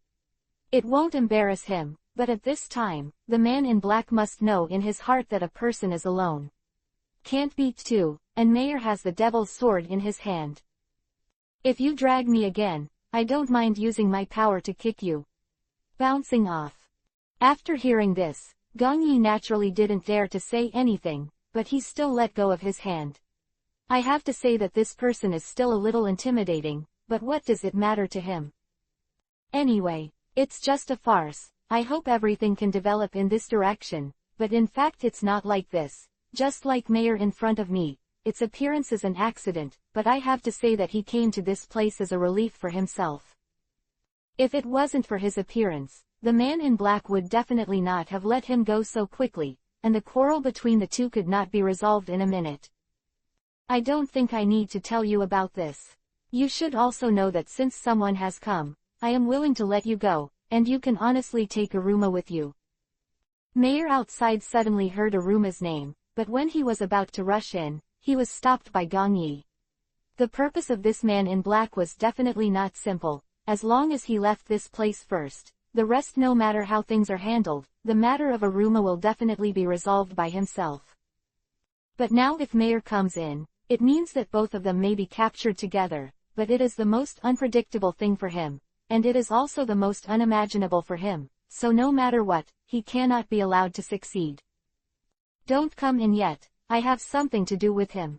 Speaker 1: It won't embarrass him, but at this time, the man in black must know in his heart that a person is alone. Can't beat two, and Mayer has the devil's sword in his hand. If you drag me again, I don't mind using my power to kick you. Bouncing off. After hearing this, Gong Yi naturally didn't dare to say anything, but he still let go of his hand. I have to say that this person is still a little intimidating, but what does it matter to him? Anyway, it's just a farce. I hope everything can develop in this direction, but in fact it's not like this. Just like Mayer in front of me, its appearance is an accident, but I have to say that he came to this place as a relief for himself. If it wasn't for his appearance, the man in black would definitely not have let him go so quickly, and the quarrel between the two could not be resolved in a minute. I don't think I need to tell you about this. You should also know that since someone has come, I am willing to let you go, and you can honestly take Aruma with you. Mayer outside suddenly heard Aruma's name, but when he was about to rush in, he was stopped by Gong Yi. The purpose of this man in black was definitely not simple. As long as he left this place first, the rest, no matter how things are handled, the matter of Aruma will definitely be resolved by himself. But now if Mayer comes in, it means that both of them may be captured together, but it is the most unpredictable thing for him, and it is also the most unimaginable for him, so no matter what, he cannot be allowed to succeed. Don't come in yet, I have something to do with him.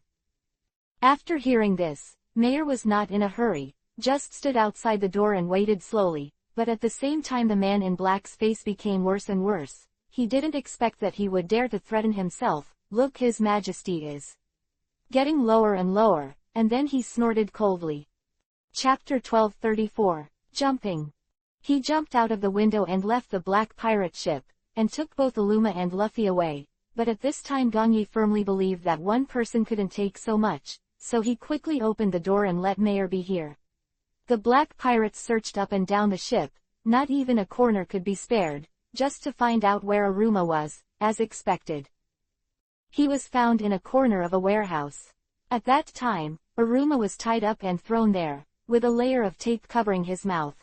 Speaker 1: After hearing this, Mayer was not in a hurry, just stood outside the door and waited slowly, but at the same time the man in black's face became worse and worse. He didn't expect that he would dare to threaten himself. Look, His Majesty is getting lower and lower, and then he snorted coldly. Chapter 1234. Jumping. He jumped out of the window and left the black pirate ship, and took both Aluma and Luffy away. But at this time Gong Yi firmly believed that one person couldn't take so much, so he quickly opened the door and let Mayer be here. The black pirates searched up and down the ship, not even a corner could be spared, just to find out where Aruma was, as expected. He was found in a corner of a warehouse. At that time, Aruma was tied up and thrown there, with a layer of tape covering his mouth.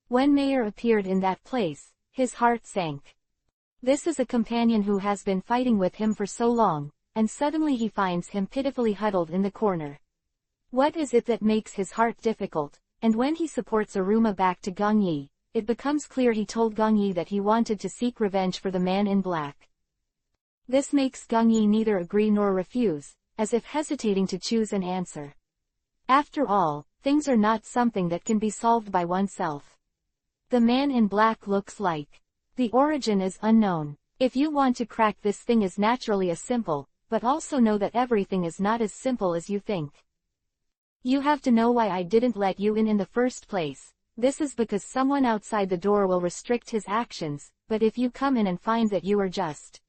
Speaker 1: When Mayer appeared in that place, his heart sank. This is a companion who has been fighting with him for so long, and suddenly he finds him pitifully huddled in the corner. What is it that makes his heart difficult? And when he supports Aruma back to Gong Yi, it becomes clear he told Gong Yi that he wanted to seek revenge for the man in black. This makes Gong Yi neither agree nor refuse, as if hesitating to choose an answer. After all, things are not something that can be solved by oneself. The man in black looks like. The origin is unknown. If you want to crack this thing is naturally as simple, but also know that everything is not as simple as you think. You have to know why I didn't let you in the first place. This is because someone outside the door will restrict his actions, but if you come in and find that you are just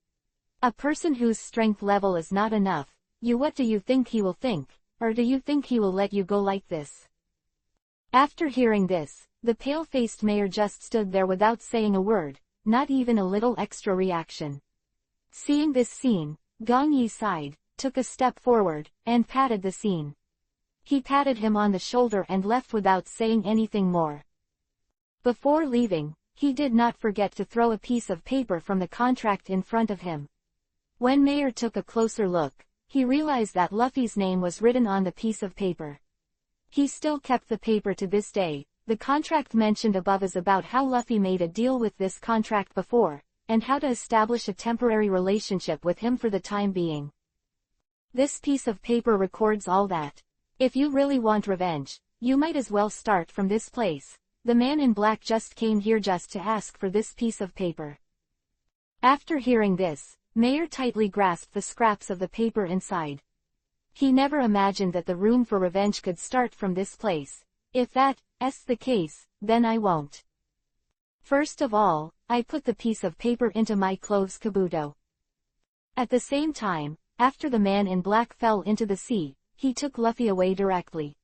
Speaker 1: a person whose strength level is not enough, what do you think he will think? Or do you think he will let you go like this? After hearing this, the pale-faced Mayer just stood there without saying a word, not even a little extra reaction. Seeing this scene, Gong Yi sighed, took a step forward, and patted the scene. He patted him on the shoulder and left without saying anything more. Before leaving, he did not forget to throw a piece of paper from the contract in front of him. When Mayer took a closer look, he realized that Luffy's name was written on the piece of paper. He still kept the paper to this day. The contract mentioned above is about how Luffy made a deal with this contract before, and how to establish a temporary relationship with him for the time being. This piece of paper records all that. If you really want revenge, you might as well start from this place. The man in black just came here just to ask for this piece of paper. After hearing this, Mayer tightly grasped the scraps of the paper inside. He never imagined that the room for revenge could start from this place. If that's the case, then I won't. First of all, I put the piece of paper into my clothes kabuto. At the same time, after the man in black fell into the sea, he took Luffy away directly.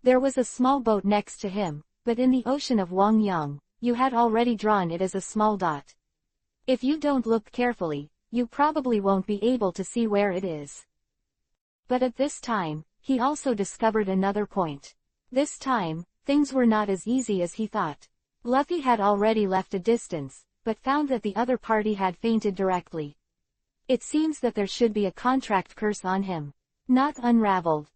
Speaker 1: There was a small boat next to him, but in the ocean of Wang Yang, you had already drawn it as a small dot. If you don't look carefully, you probably won't be able to see where it is. But at this time, he also discovered another point. This time, things were not as easy as he thought. Luffy had already left a distance, but found that the other party had fainted directly. It seems that there should be a contract curse on him. Not unraveled.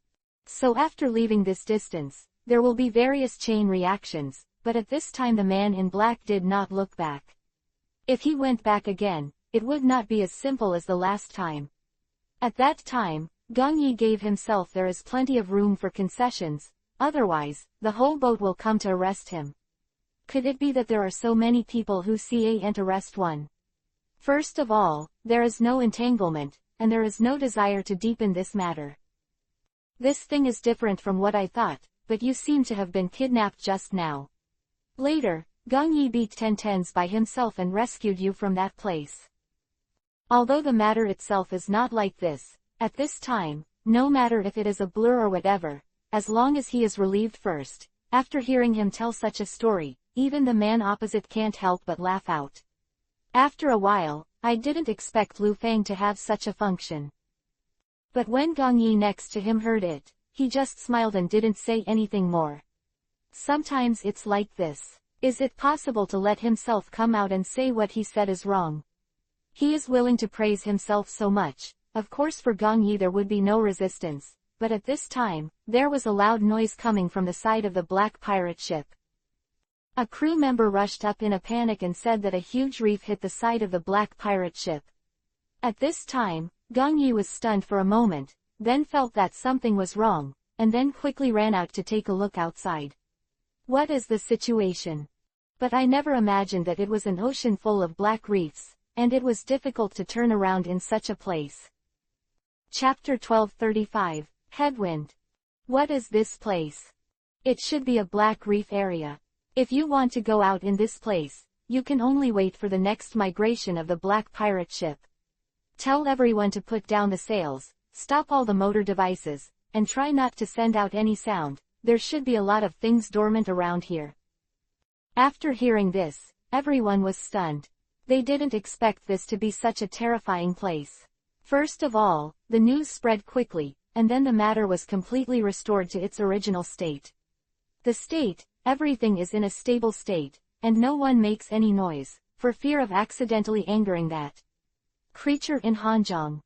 Speaker 1: So after leaving this distance, there will be various chain reactions, but at this time the man in black did not look back. If he went back again, it would not be as simple as the last time. At that time, Gong Yi gave himself there is plenty of room for concessions, otherwise, the whole boat will come to arrest him. Could it be that there are so many people who see and arrest one? First of all, there is no entanglement, and there is no desire to deepen this matter. This thing is different from what I thought, but you seem to have been kidnapped just now. Later, Gong Yi beat Tens by himself and rescued you from that place. Although the matter itself is not like this, at this time, no matter if it is a blur or whatever, as long as he is relieved first, after hearing him tell such a story, even the man opposite can't help but laugh out. After a while, I didn't expect Lu Fang to have such a function. But when Gong Yi next to him heard it, he just smiled and didn't say anything more. Sometimes it's like this. Is it possible to let himself come out and say what he said is wrong? He is willing to praise himself so much. Of course for Gong Yi there would be no resistance, but at this time, there was a loud noise coming from the side of the black pirate ship. A crew member rushed up in a panic and said that a huge reef hit the side of the black pirate ship. At this time, Gong Yi was stunned for a moment, then felt that something was wrong, and then quickly ran out to take a look outside. What is the situation? But I never imagined that it was an ocean full of black reefs, and it was difficult to turn around in such a place. Chapter 1235, Headwind. What is this place? It should be a black reef area. If you want to go out in this place, you can only wait for the next migration of the black pirate ship. Tell everyone to put down the sails, stop all the motor devices, and try not to send out any sound. There should be a lot of things dormant around here. After hearing this, everyone was stunned. They didn't expect this to be such a terrifying place. First of all, the news spread quickly, and then the matter was completely restored to its original state. The state, everything is in a stable state, and no one makes any noise, for fear of accidentally angering that creature in Hanjiang.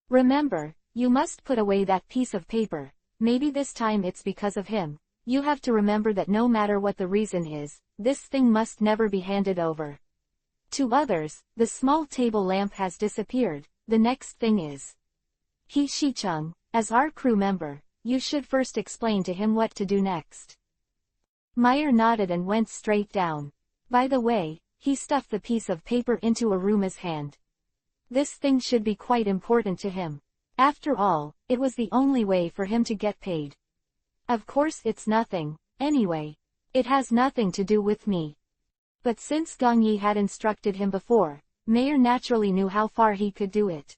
Speaker 1: Remember, you must put away that piece of paper. Maybe this time it's because of him. You have to remember that no matter what the reason is, this thing must never be handed over. To others, the small table lamp has disappeared. The next thing is He Shicheng, as our crew member, you should first explain to him what to do next. Meyer nodded and went straight down. By the way, he stuffed the piece of paper into Aruma's hand. This thing should be quite important to him. After all, it was the only way for him to get paid. Of course it's nothing, anyway. It has nothing to do with me. But since Gong Yi had instructed him before, Meyer naturally knew how far he could do it.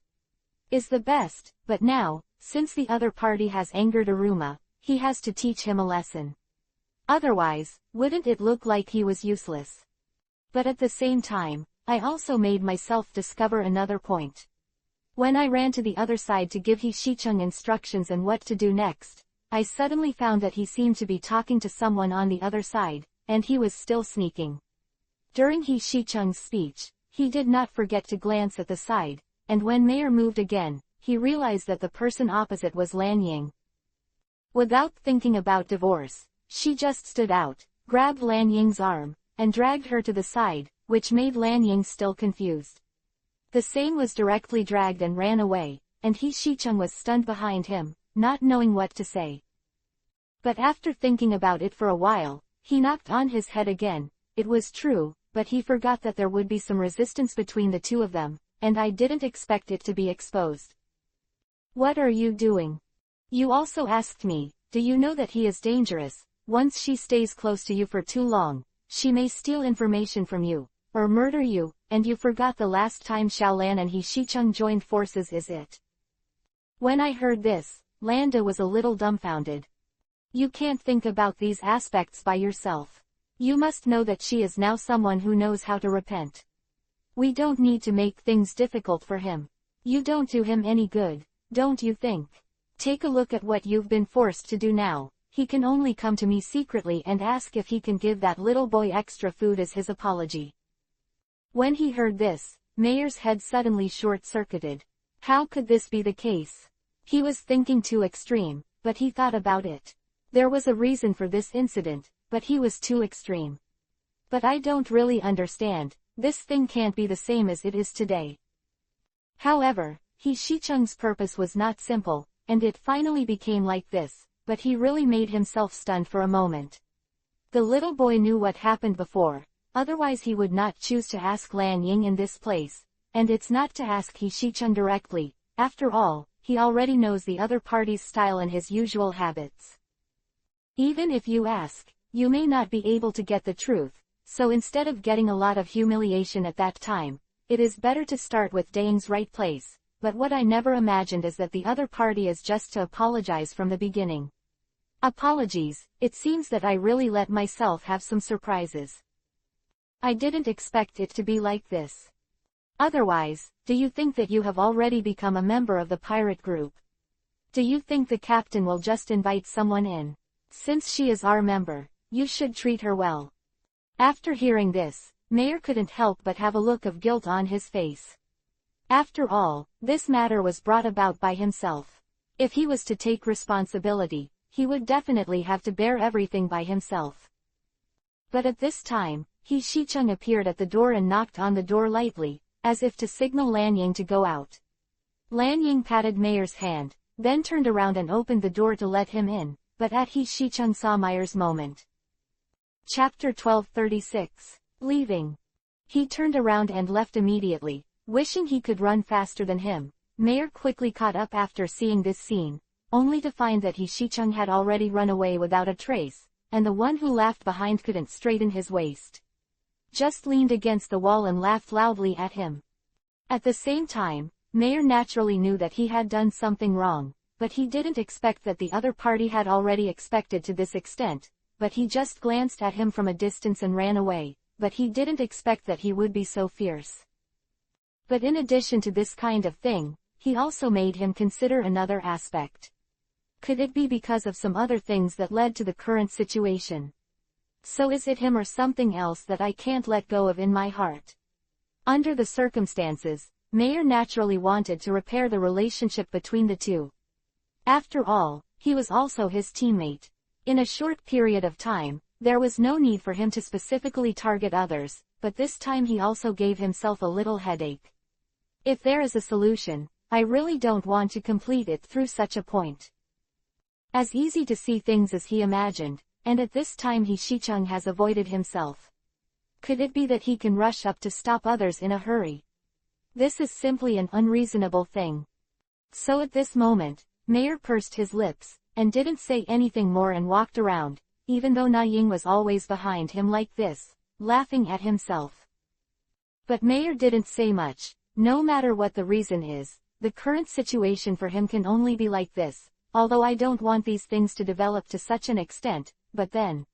Speaker 1: Is the best, but now, since the other party has angered Aruma, he has to teach him a lesson. Otherwise, wouldn't it look like he was useless? But at the same time, I also made myself discover another point. When I ran to the other side to give He Shicheng instructions on what to do next, I suddenly found that he seemed to be talking to someone on the other side, and he was still sneaking. During He Shicheng's speech, he did not forget to glance at the side, and when Meyer moved again, he realized that the person opposite was Lan Ying. Without thinking about divorce, she just stood out, grabbed Lan Ying's arm, and dragged her to the side, which made Lan Ying still confused. The same was directly dragged and ran away, and Shicheng was stunned behind him, not knowing what to say. But after thinking about it for a while, he knocked on his head again. It was true, but he forgot that there would be some resistance between the two of them, and I didn't expect it to be exposed. What are you doing? You also asked me, do you know that he is dangerous? Once she stays close to you for too long, she may steal information from you, or murder you, and you forgot the last time Xiaolan and Shicheng joined forces, is it? When I heard this, Landa was a little dumbfounded. You can't think about these aspects by yourself. You must know that she is now someone who knows how to repent. We don't need to make things difficult for him. You don't do him any good, don't you think? Take a look at what you've been forced to do now. He can only come to me secretly and ask if he can give that little boy extra food as his apology. When he heard this, Mayer's head suddenly short-circuited. How could this be the case? He was thinking too extreme, but he thought about it. There was a reason for this incident, but he was too extreme. But I don't really understand, this thing can't be the same as it is today. However, Shicheng's purpose was not simple, and it finally became like this, but he really made himself stunned for a moment. The little boy knew what happened before, otherwise he would not choose to ask Lan Ying in this place, and it's not to ask Shicheng directly. After all, he already knows the other party's style and his usual habits. Even if you ask, you may not be able to get the truth, so instead of getting a lot of humiliation at that time, it is better to start with Dang's right place. But what I never imagined is that the other party is just to apologize from the beginning. Apologies, it seems that I really let myself have some surprises. I didn't expect it to be like this. Otherwise, do you think that you have already become a member of the pirate group? Do you think the captain will just invite someone in? Since she is our member, you should treat her well. After hearing this, Mayer couldn't help but have a look of guilt on his face. After all, this matter was brought about by himself. If he was to take responsibility, he would definitely have to bear everything by himself. But at this time, Shicheng appeared at the door and knocked on the door lightly, as if to signal Lan Ying to go out. Lan Ying patted Mayer's hand, then turned around and opened the door to let him in, but at Shicheng saw Mayer's moment. Chapter 1236. Leaving. He turned around and left immediately, wishing he could run faster than him. Mayer quickly caught up after seeing this scene, only to find that Shicheng had already run away without a trace, and the one who laughed behind couldn't straighten his waist. Just leaned against the wall and laughed loudly at him. At the same time, Mayer naturally knew that he had done something wrong, but he didn't expect that the other party had already expected to this extent, but he just glanced at him from a distance and ran away, but he didn't expect that he would be so fierce. But in addition to this kind of thing, he also made him consider another aspect. Could it be because of some other things that led to the current situation? So is it him or something else that I can't let go of in my heart? Under the circumstances, Mayer naturally wanted to repair the relationship between the two. After all, he was also his teammate. In a short period of time, there was no need for him to specifically target others, but this time he also gave himself a little headache. If there is a solution, I really don't want to complete it through such a point. As easy to see things as he imagined, and at this time Shicheng has avoided himself. Could it be that he can rush up to stop others in a hurry? This is simply an unreasonable thing. So at this moment, Mayer pursed his lips, and didn't say anything more and walked around, even though Na Ying was always behind him like this, laughing at himself. But Mayer didn't say much. No matter what the reason is, the current situation for him can only be like this, although I don't want these things to develop to such an extent, but then.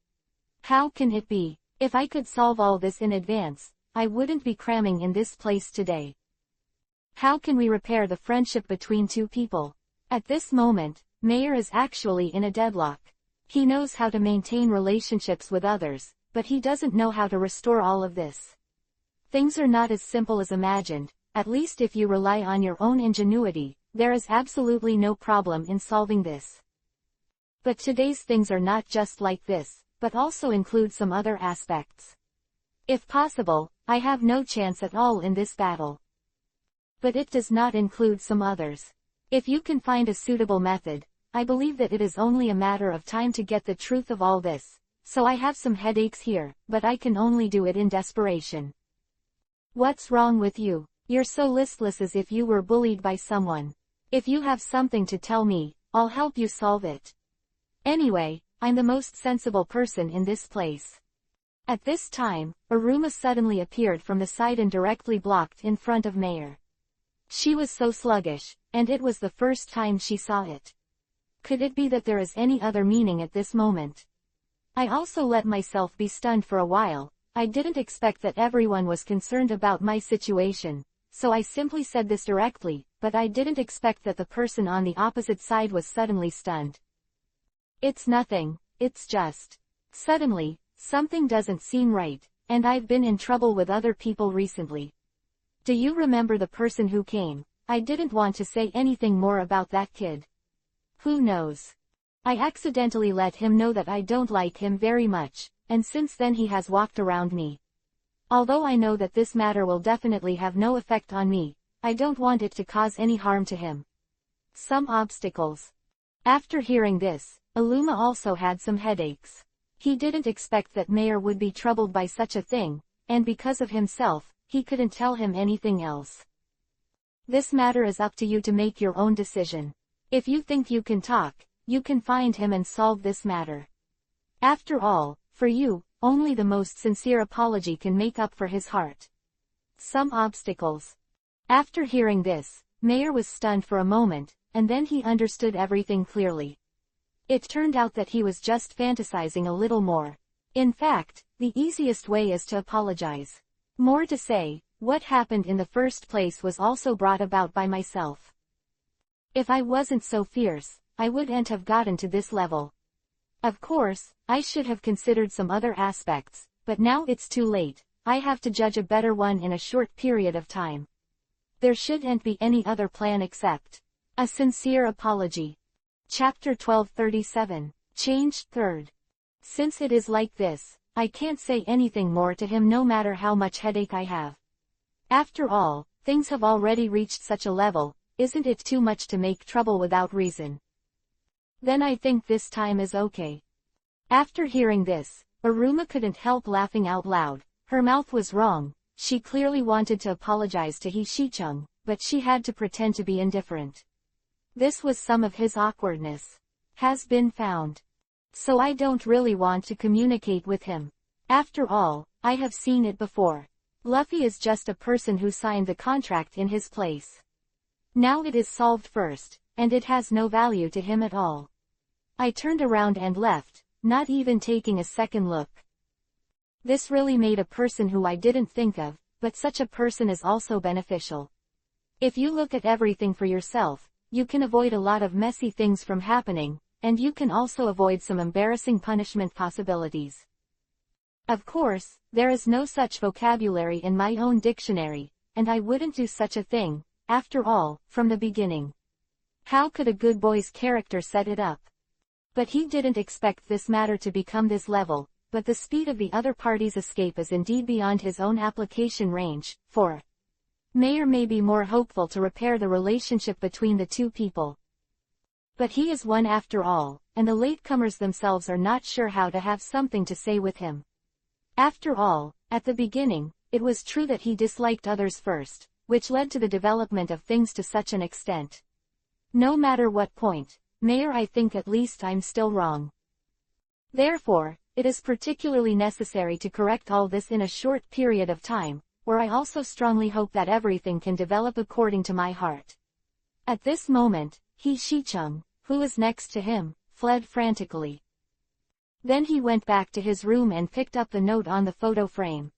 Speaker 1: How can it be? If I could solve all this in advance, I wouldn't be cramming in this place today. How can we repair the friendship between two people? At this moment, Mayer is actually in a deadlock. He knows how to maintain relationships with others, but he doesn't know how to restore all of this. Things are not as simple as imagined. At least if you rely on your own ingenuity, there is absolutely no problem in solving this. But today's things are not just like this, but also include some other aspects. If possible, I have no chance at all in this battle. But it does not include some others. If you can find a suitable method, I believe that it is only a matter of time to get the truth of all this. So I have some headaches here, but I can only do it in desperation. What's wrong with you? You're so listless as if you were bullied by someone. If you have something to tell me, I'll help you solve it. Anyway, I'm the most sensible person in this place. At this time, Aruma suddenly appeared from the side and directly blocked in front of Mayor. She was so sluggish, and it was the first time she saw it. Could it be that there is any other meaning at this moment? I also let myself be stunned for a while. I didn't expect that everyone was concerned about my situation, so I simply said this directly, but I didn't expect that the person on the opposite side was suddenly stunned. It's nothing, it's just. Suddenly, something doesn't seem right, and I've been in trouble with other people recently. Do you remember the person who came? I didn't want to say anything more about that kid. Who knows? I accidentally let him know that I don't like him very much, and since then he has walked around me. Although I know that this matter will definitely have no effect on me, I don't want it to cause any harm to him. Some obstacles. After hearing this, Aluma also had some headaches. He didn't expect that Mayor would be troubled by such a thing, and because of himself, he couldn't tell him anything else. This matter is up to you to make your own decision. If you think you can talk, you can find him and solve this matter. After all, for you, only the most sincere apology can make up for his heart. Some obstacles. After hearing this, Mayor was stunned for a moment, and then he understood everything clearly. It turned out that he was just fantasizing a little more. In fact, the easiest way is to apologize. More to say, what happened in the first place was also brought about by myself. If I wasn't so fierce, I wouldn't have gotten to this level. Of course, I should have considered some other aspects, but now it's too late. I have to judge a better one in a short period of time. There shouldn't be any other plan except a sincere apology. Chapter 1237, Changed Third. Since it is like this, I can't say anything more to him no matter how much headache I have. After all, things have already reached such a level, isn't it too much to make trouble without reason? Then I think this time is okay. After hearing this, Aruma couldn't help laughing out loud. Her mouth was wrong. She clearly wanted to apologize to Hishichung, but she had to pretend to be indifferent. This was some of his awkwardness. Has been found. So I don't really want to communicate with him. After all, I have seen it before. Luffy is just a person who signed the contract in his place. Now it is solved first, and it has no value to him at all. I turned around and left, not even taking a second look. This really made a person who I didn't think of, but such a person is also beneficial. If you look at everything for yourself, you can avoid a lot of messy things from happening, and you can also avoid some embarrassing punishment possibilities. Of course, there is no such vocabulary in my own dictionary, and I wouldn't do such a thing, after all, from the beginning. How could a good boy's character set it up? But he didn't expect this matter to become this level, but the speed of the other party's escape is indeed beyond his own application range, for Mayor may be more hopeful to repair the relationship between the two people. But he is one after all, and the latecomers themselves are not sure how to have something to say with him. After all, at the beginning, it was true that he disliked others first, which led to the development of things to such an extent. No matter what point, Mayor, I think at least I'm still wrong. Therefore, it is particularly necessary to correct all this in a short period of time, where I also strongly hope that everything can develop according to my heart. At this moment, Hishichung, who was next to him, fled frantically. Then he went back to his room and picked up the note on the photo frame.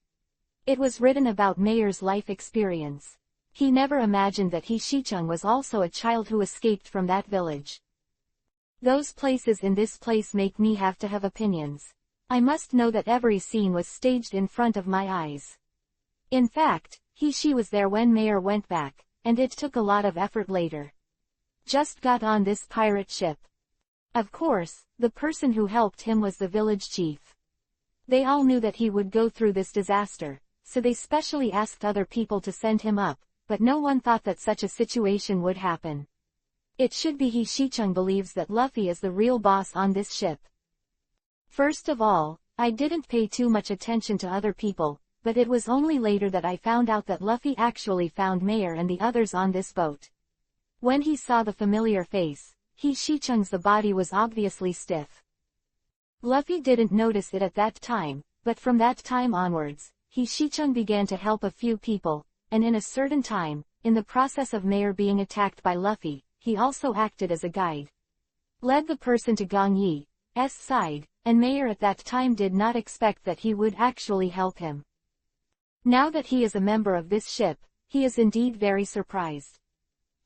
Speaker 1: It was written about Mayor's life experience. He never imagined that Hishichung was also a child who escaped from that village. Those places in this place make me have to have opinions. I must know that every scene was staged in front of my eyes. In fact, she was there when Mayor went back, and it took a lot of effort later. Just got on this pirate ship. Of course, the person who helped him was the village chief. They all knew that he would go through this disaster, so they specially asked other people to send him up, but no one thought that such a situation would happen. It should be he. Shicheng believes that Luffy is the real boss on this ship. First of all, I didn't pay too much attention to other people, but it was only later that I found out that Luffy actually found Mayer and the others on this boat. When he saw the familiar face, Shicheng's the body was obviously stiff. Luffy didn't notice it at that time, but from that time onwards, Shicheng began to help a few people, and in a certain time, in the process of Mayer being attacked by Luffy, he also acted as a guide. Led the person to Gong Yi's side, and Mayer at that time did not expect that he would actually help him. Now that he is a member of this ship, he is indeed very surprised.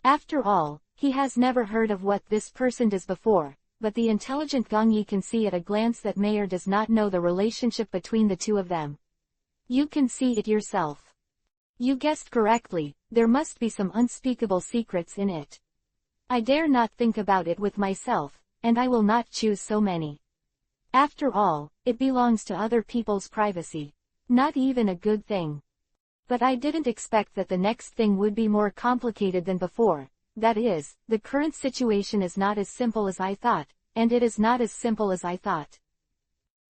Speaker 1: After all, he has never heard of what this person does before, but the intelligent Gong Yi can see at a glance that Mayer does not know the relationship between the two of them. You can see it yourself. You guessed correctly, there must be some unspeakable secrets in it. I dare not think about it with myself, and I will not choose so many. After all, it belongs to other people's privacy. Not even a good thing. But I didn't expect that the next thing would be more complicated than before. That is, the current situation is not as simple as I thought, and it is not as simple as I thought.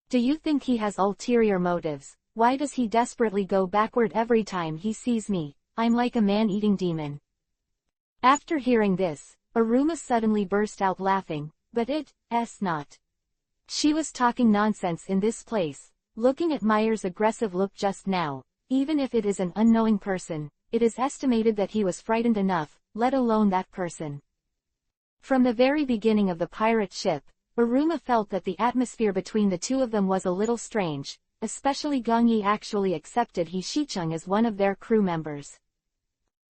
Speaker 1: Do you think he has ulterior motives? Why does he desperately go backward every time he sees me? I'm like a man-eating demon. After hearing this, Aruma suddenly burst out laughing, but it's not. She was talking nonsense in this place, looking at Mayer's aggressive look just now. Even if it is an unknowing person, it is estimated that he was frightened enough, let alone that person. From the very beginning of the pirate ship, Aruma felt that the atmosphere between the two of them was a little strange, especially Gong Yi actually accepted Shicheng as one of their crew members.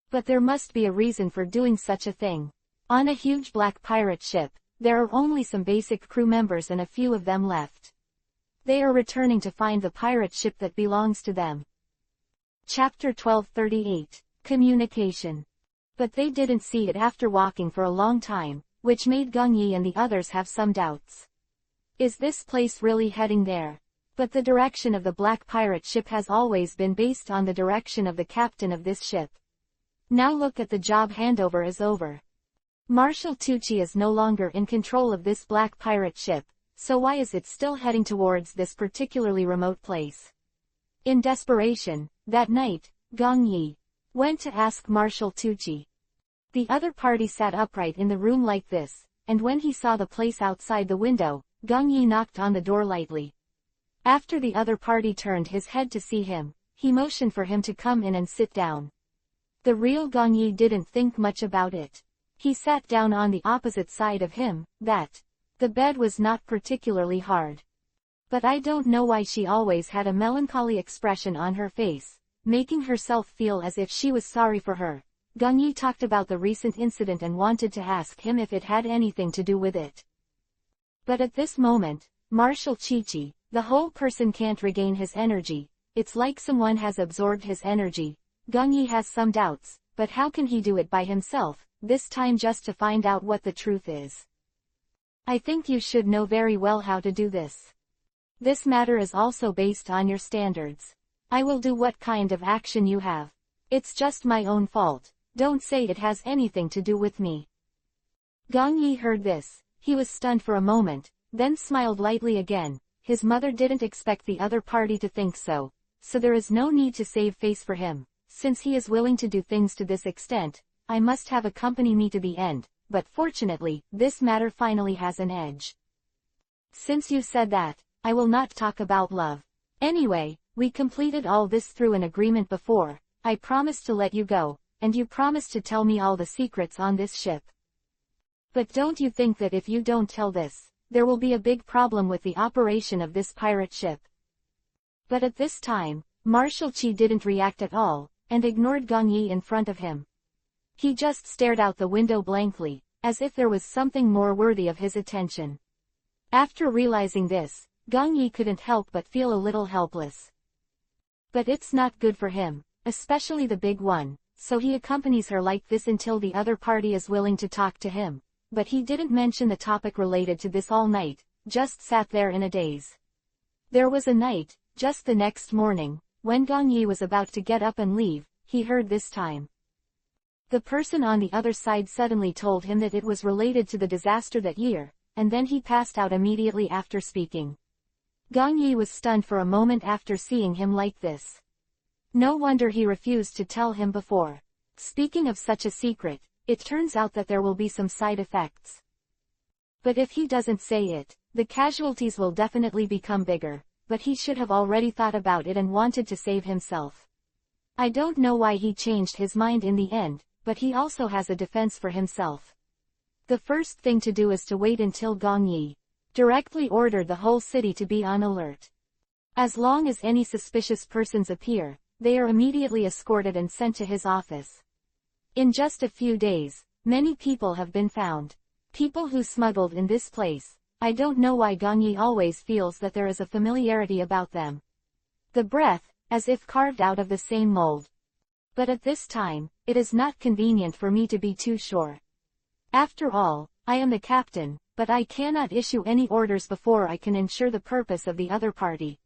Speaker 1: But there must be a reason for doing such a thing. On a huge black pirate ship, there are only some basic crew members and a few of them left. They are returning to find the pirate ship that belongs to them. Chapter 1238, Communication. But they didn't see it after walking for a long time, which made Gong Yi and the others have some doubts. Is this place really heading there? But the direction of the black pirate ship has always been based on the direction of the captain of this ship. Now look at the job handover is over. Marshal Tucci is no longer in control of this black pirate ship, so why is it still heading towards this particularly remote place? In desperation, that night, Gong Yi went to ask Marshal Tucci. The other party sat upright in the room like this, and when he saw the place outside the window, Gong Yi knocked on the door lightly. After the other party turned his head to see him, he motioned for him to come in and sit down. The real Gong Yi didn't think much about it. He sat down on the opposite side of him. The bed was not particularly hard. But I don't know why she always had a melancholy expression on her face, making herself feel as if she was sorry for her. Gong Yi talked about the recent incident and wanted to ask him if it had anything to do with it. But at this moment, Marshal Tucci, the whole person can't regain his energy. It's like someone has absorbed his energy. Gong Yi has some doubts, but how can he do it by himself, this time just to find out what the truth is? I think you should know very well how to do this. This matter is also based on your standards. I will do what kind of action you have. It's just my own fault. Don't say it has anything to do with me. Gong Yi heard this. He was stunned for a moment, then smiled lightly again. His mother didn't expect the other party to think so there is no need to save face for him. Since he is willing to do things to this extent, I must have accompany me to the end, but fortunately, this matter finally has an edge. Since you said that, I will not talk about love. Anyway, we completed all this through an agreement before. I promised to let you go, and you promised to tell me all the secrets on this ship. But don't you think that if you don't tell this, there will be a big problem with the operation of this pirate ship? But at this time, Marshal Qi didn't react at all, and ignored Gong Yi in front of him. He just stared out the window blankly, as if there was something more worthy of his attention. After realizing this, Gong Yi couldn't help but feel a little helpless. But it's not good for him, especially the big one, so he accompanies her like this until the other party is willing to talk to him. But he didn't mention the topic related to this all night, just sat there in a daze. There was a night, just the next morning, when Gong Yi was about to get up and leave, he heard this time. The person on the other side suddenly told him that it was related to the disaster that year, and then he passed out immediately after speaking. Gong Yi was stunned for a moment after seeing him like this. No wonder he refused to tell him before. Speaking of such a secret, it turns out that there will be some side effects. But if he doesn't say it, the casualties will definitely become bigger, but he should have already thought about it and wanted to save himself. I don't know why he changed his mind in the end, but he also has a defense for himself. The first thing to do is to wait until Gong Yi directly ordered the whole city to be on alert. As long as any suspicious persons appear, they are immediately escorted and sent to his office. In just a few days, many people have been found. People who smuggled in this place. I don't know why Gong Yi always feels that there is a familiarity about them. The breath, as if carved out of the same mold. But at this time, it is not convenient for me to be too sure. After all, I am the captain, but I cannot issue any orders before I can ensure the purpose of the other party.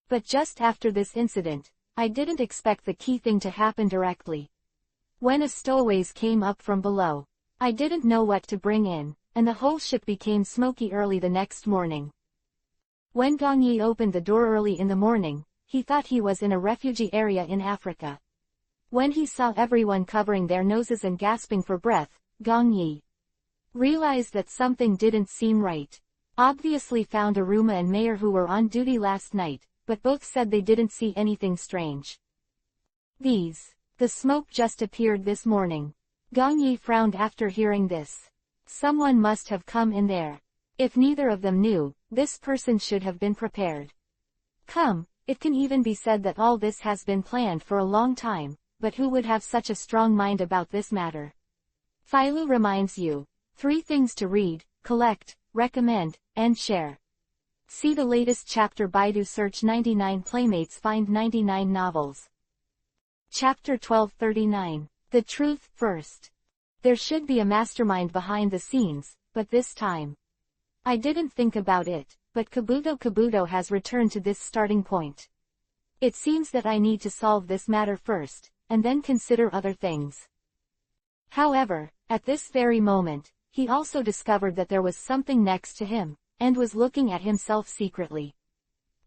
Speaker 1: But just after this incident, I didn't expect the key thing to happen directly. When a stowaways came up from below, I didn't know what to bring in, and the whole ship became smoky early the next morning. When Gong Yi opened the door early in the morning, he thought he was in a refugee area in Africa. When he saw everyone covering their noses and gasping for breath, Gong Yi realized that something didn't seem right. Obviously found Aruma and Mayer who were on duty last night, but both said they didn't see anything strange. The smoke just appeared this morning. Gong Yi frowned after hearing this. Someone must have come in there. If neither of them knew, this person should have been prepared. It can even be said that all this has been planned for a long time, but who would have such a strong mind about this matter? Philo reminds you. 3 things to read, collect, recommend, and share. See the latest chapter. Baidu search 99 playmates find 99 novels. Chapter 1239. The truth first. There should be a mastermind behind the scenes, but this time I didn't think about it, but Kabuto has returned to this starting point. It seems that I need to solve this matter first, and then consider other things. However, at this very moment, he also discovered that there was something next to him, and was looking at himself secretly.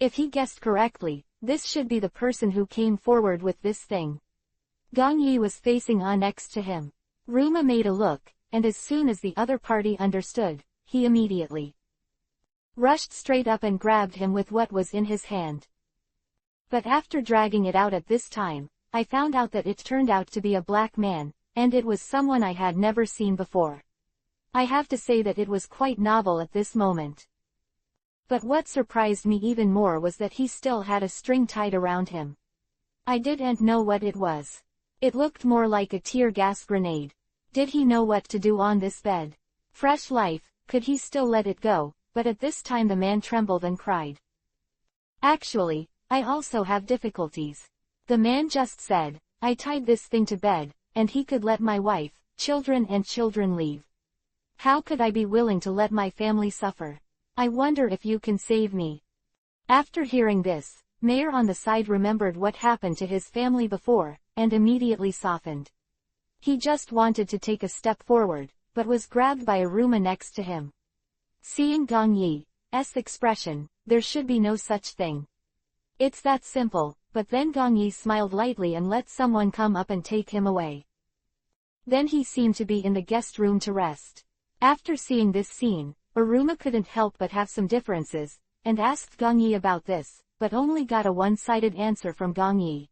Speaker 1: If he guessed correctly, this should be the person who came forward with this thing. Gong Yi was facing on next to him. Ruma made a look, and as soon as the other party understood, he immediately rushed straight up and grabbed him with what was in his hand. But after dragging it out at this time, I found out that it turned out to be a black man, and it was someone I had never seen before. I have to say that it was quite novel at this moment. But what surprised me even more was that he still had a string tied around him. I didn't know what it was. It looked more like a tear gas grenade. Did he know what to do on this bed? Fresh life, could he still let it go? But at this time the man trembled and cried. Actually, I also have difficulties. The man just said, I tied this thing to bed, and he could let my wife, children leave. How could I be willing to let my family suffer? I wonder if you can save me. After hearing this, Mayer on the side remembered what happened to his family before, and immediately softened. He just wanted to take a step forward, but was grabbed by Aruma next to him. Seeing Gong Yi's expression, there should be no such thing. It's that simple, but then Gong Yi smiled lightly and let someone come up and take him away. Then he seemed to be in the guest room to rest. After seeing this scene, Aruma couldn't help but have some differences, and asked Gong Yi about this, but only got a one-sided answer from Gong Yi.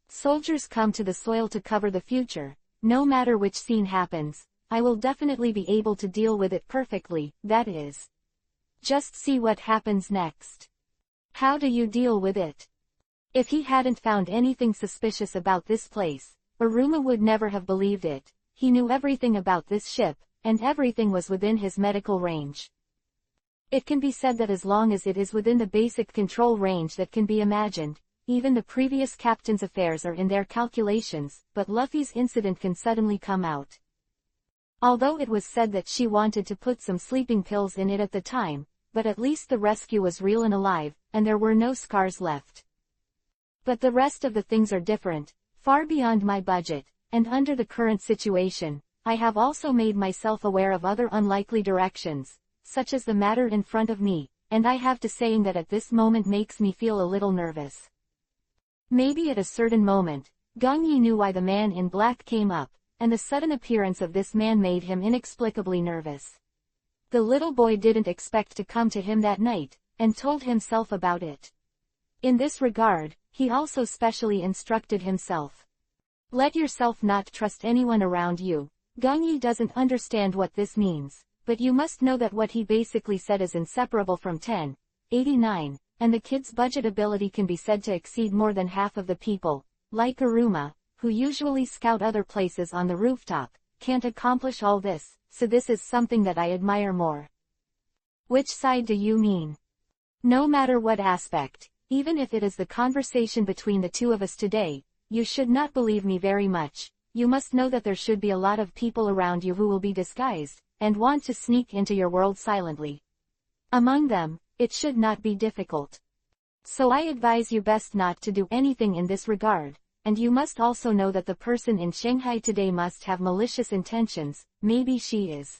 Speaker 1: Soldiers come to the soil to cover the future. No matter which scene happens, I will definitely be able to deal with it perfectly, that is. Just see what happens next. How do you deal with it? If he hadn't found anything suspicious about this place, Aruma would never have believed it. He knew everything about this ship, and everything was within his medical range. It can be said that as long as it is within the basic control range that can be imagined, even the previous captain's affairs are in their calculations, but Luffy's incident can suddenly come out. Although it was said that she wanted to put some sleeping pills in it at the time, but at least the rescue was real and alive, and there were no scars left. But the rest of the things are different, far beyond my budget, and under the current situation, I have also made myself aware of other unlikely directions, such as the matter in front of me, and I have to saying that at this moment makes me feel a little nervous. Maybe at a certain moment, Gong Yi knew why the man in black came up, and the sudden appearance of this man made him inexplicably nervous. The little boy didn't expect to come to him that night, and told himself about it. In this regard, he also specially instructed himself. Let yourself not trust anyone around you. Gong Yi doesn't understand what this means, but you must know that what he basically said is inseparable from 1089, and the kid's budget ability can be said to exceed more than half of the people, like Aruma, who usually scout other places on the rooftop, can't accomplish all this, so this is something that I admire more. Which side do you mean? No matter what aspect, even if it is the conversation between the two of us today, you should not believe me very much. You must know that there should be a lot of people around you who will be disguised, and want to sneak into your world silently. Among them, it should not be difficult. So I advise you best not to do anything in this regard, and you must also know that the person in Shanghai today must have malicious intentions. Maybe she is.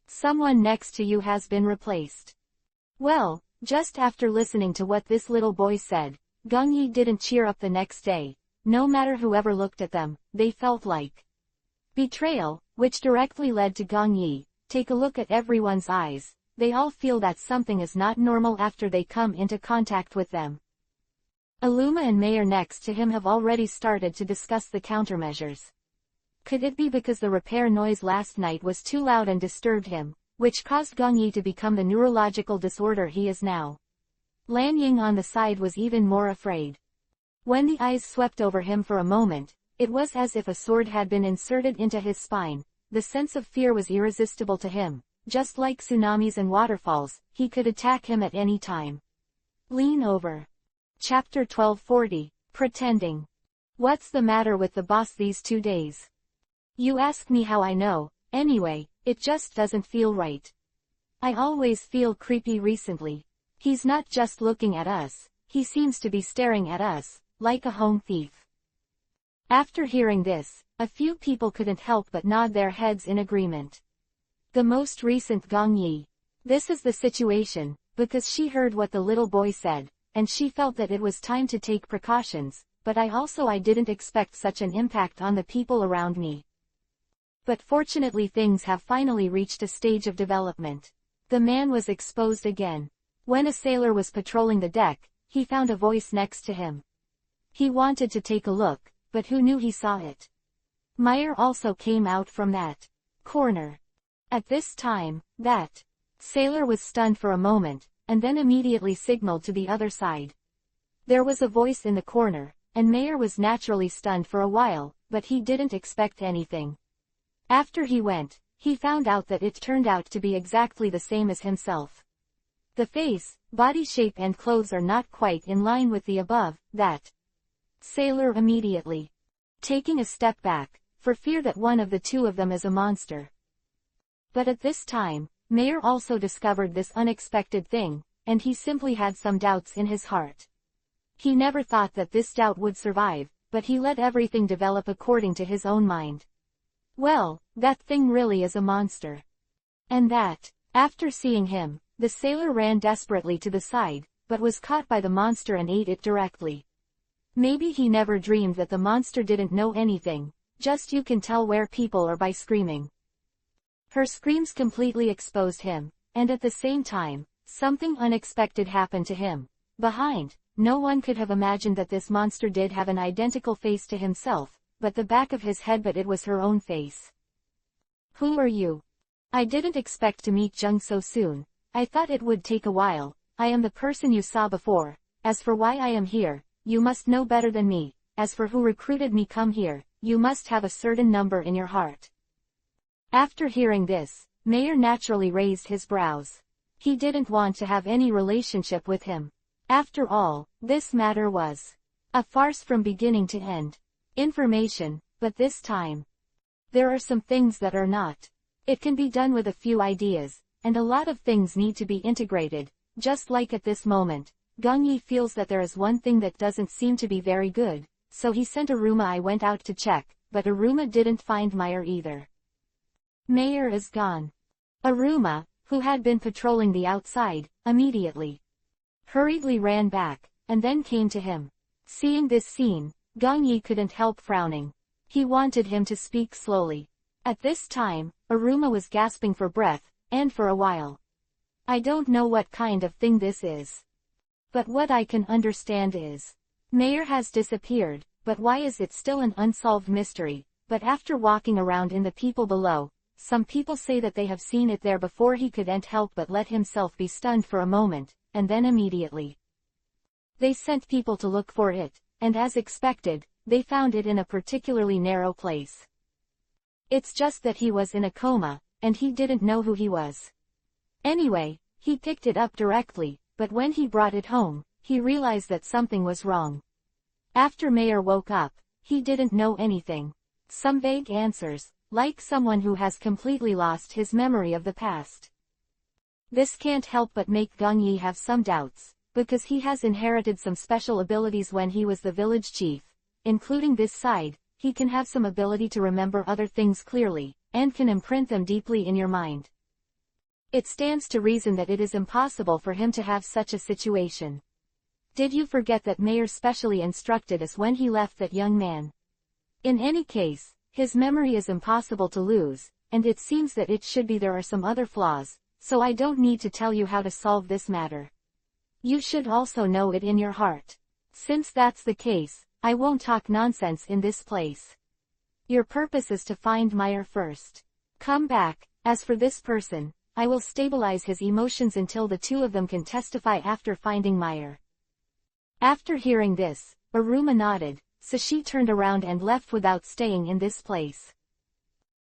Speaker 1: Someone next to you has been replaced. Well, just after listening to what this little boy said, Gong Yi didn't cheer up the next day. No matter whoever looked at them, they felt like betrayal, which directly led to Gong Yi. Take a look at everyone's eyes. They all feel that something is not normal after they come into contact with them. Aluma and Mayer next to him have already started to discuss the countermeasures. Could it be because the repair noise last night was too loud and disturbed him, which caused Gong Yi to become the neurological disorder he is now? Lan Ying on the side was even more afraid. When the eyes swept over him for a moment, it was as if a sword had been inserted into his spine. The sense of fear was irresistible to him. Just like tsunamis and waterfalls, he could attack him at any time. Lean over. Chapter 1240, Pretending. What's the matter with the boss these 2 days? You ask me how I know. Anyway, it just doesn't feel right. I always feel creepy recently. He's not just looking at us, he seems to be staring at us, like a home thief. After hearing this, a few people couldn't help but nod their heads in agreement. The most recent Gong Yi. This is the situation, because she heard what the little boy said, and she felt that it was time to take precautions, but I didn't expect such an impact on the people around me. But fortunately things have finally reached a stage of development. The man was exposed again. When a sailor was patrolling the deck, he found a voice next to him. He wanted to take a look, but who knew he saw it? Meyer also came out from that corner. At this time, that sailor was stunned for a moment, and then immediately signaled to the other side. There was a voice in the corner, and Meyer was naturally stunned for a while, but he didn't expect anything. After he went, he found out that it turned out to be exactly the same as himself. The face, body shape and clothes are not quite in line with the above. That sailor immediately taking a step back, for fear that one of the two of them is a monster. But at this time, Meyer also discovered this unexpected thing, and he simply had some doubts in his heart. He never thought that this doubt would survive, but he let everything develop according to his own mind. Well, that thing really is a monster. And that, after seeing him, the sailor ran desperately to the side, but was caught by the monster and ate it directly. Maybe he never dreamed that the monster didn't know anything, just you can tell where people are by screaming. Her screams completely exposed him, and at the same time, something unexpected happened to him. Behind, no one could have imagined that this monster did have an identical face to himself, but the back of his head, but it was her own face. Who are you? I didn't expect to meet Jung so soon. I thought it would take a while. I am the person you saw before. As for why I am here, you must know better than me. As for who recruited me come here, you must have a certain number in your heart. After hearing this, Meyer naturally raised his brows. He didn't want to have any relationship with him. After all, this matter was a farce from beginning to end. Information, but this time, there are some things that are not. It can be done with a few ideas, and a lot of things need to be integrated. Just like at this moment, Gong Yi feels that there is one thing that doesn't seem to be very good, so he sent Aruma. I went out to check, but Aruma didn't find Meyer either. Meyer is gone. Aruma, who had been patrolling the outside, immediately hurriedly ran back, and then came to him. Seeing this scene, Gongyi couldn't help frowning. He wanted him to speak slowly. At this time, Aruma was gasping for breath, and for a while. I don't know what kind of thing this is. But what I can understand is, Meyer has disappeared, but why is it still an unsolved mystery? But after walking around in the people below, some people say that they have seen it there before. He couldn't help but let himself be stunned for a moment, and then immediately they sent people to look for it, and as expected, they found it in a particularly narrow place. It's just that he was in a coma, and he didn't know who he was. Anyway, he picked it up directly, but when he brought it home, he realized that something was wrong. After Meyer woke up, he didn't know anything. Some vague answers, like someone who has completely lost his memory of the past. This can't help but make Gongyi have some doubts, because he has inherited some special abilities when he was the village chief, including this side. He can have some ability to remember other things clearly, and can imprint them deeply in your mind. It stands to reason that it is impossible for him to have such a situation. Did you forget that Meyer specially instructed us when he left that young man? In any case, his memory is impossible to lose, and it seems that it should be. There are some other flaws, so I don't need to tell you how to solve this matter. You should also know it in your heart. Since that's the case, I won't talk nonsense in this place. Your purpose is to find Meyer first. Come back. As for this person, I will stabilize his emotions until the two of them can testify after finding Meyer. After hearing this, Aruma nodded, so she turned around and left without staying in this place.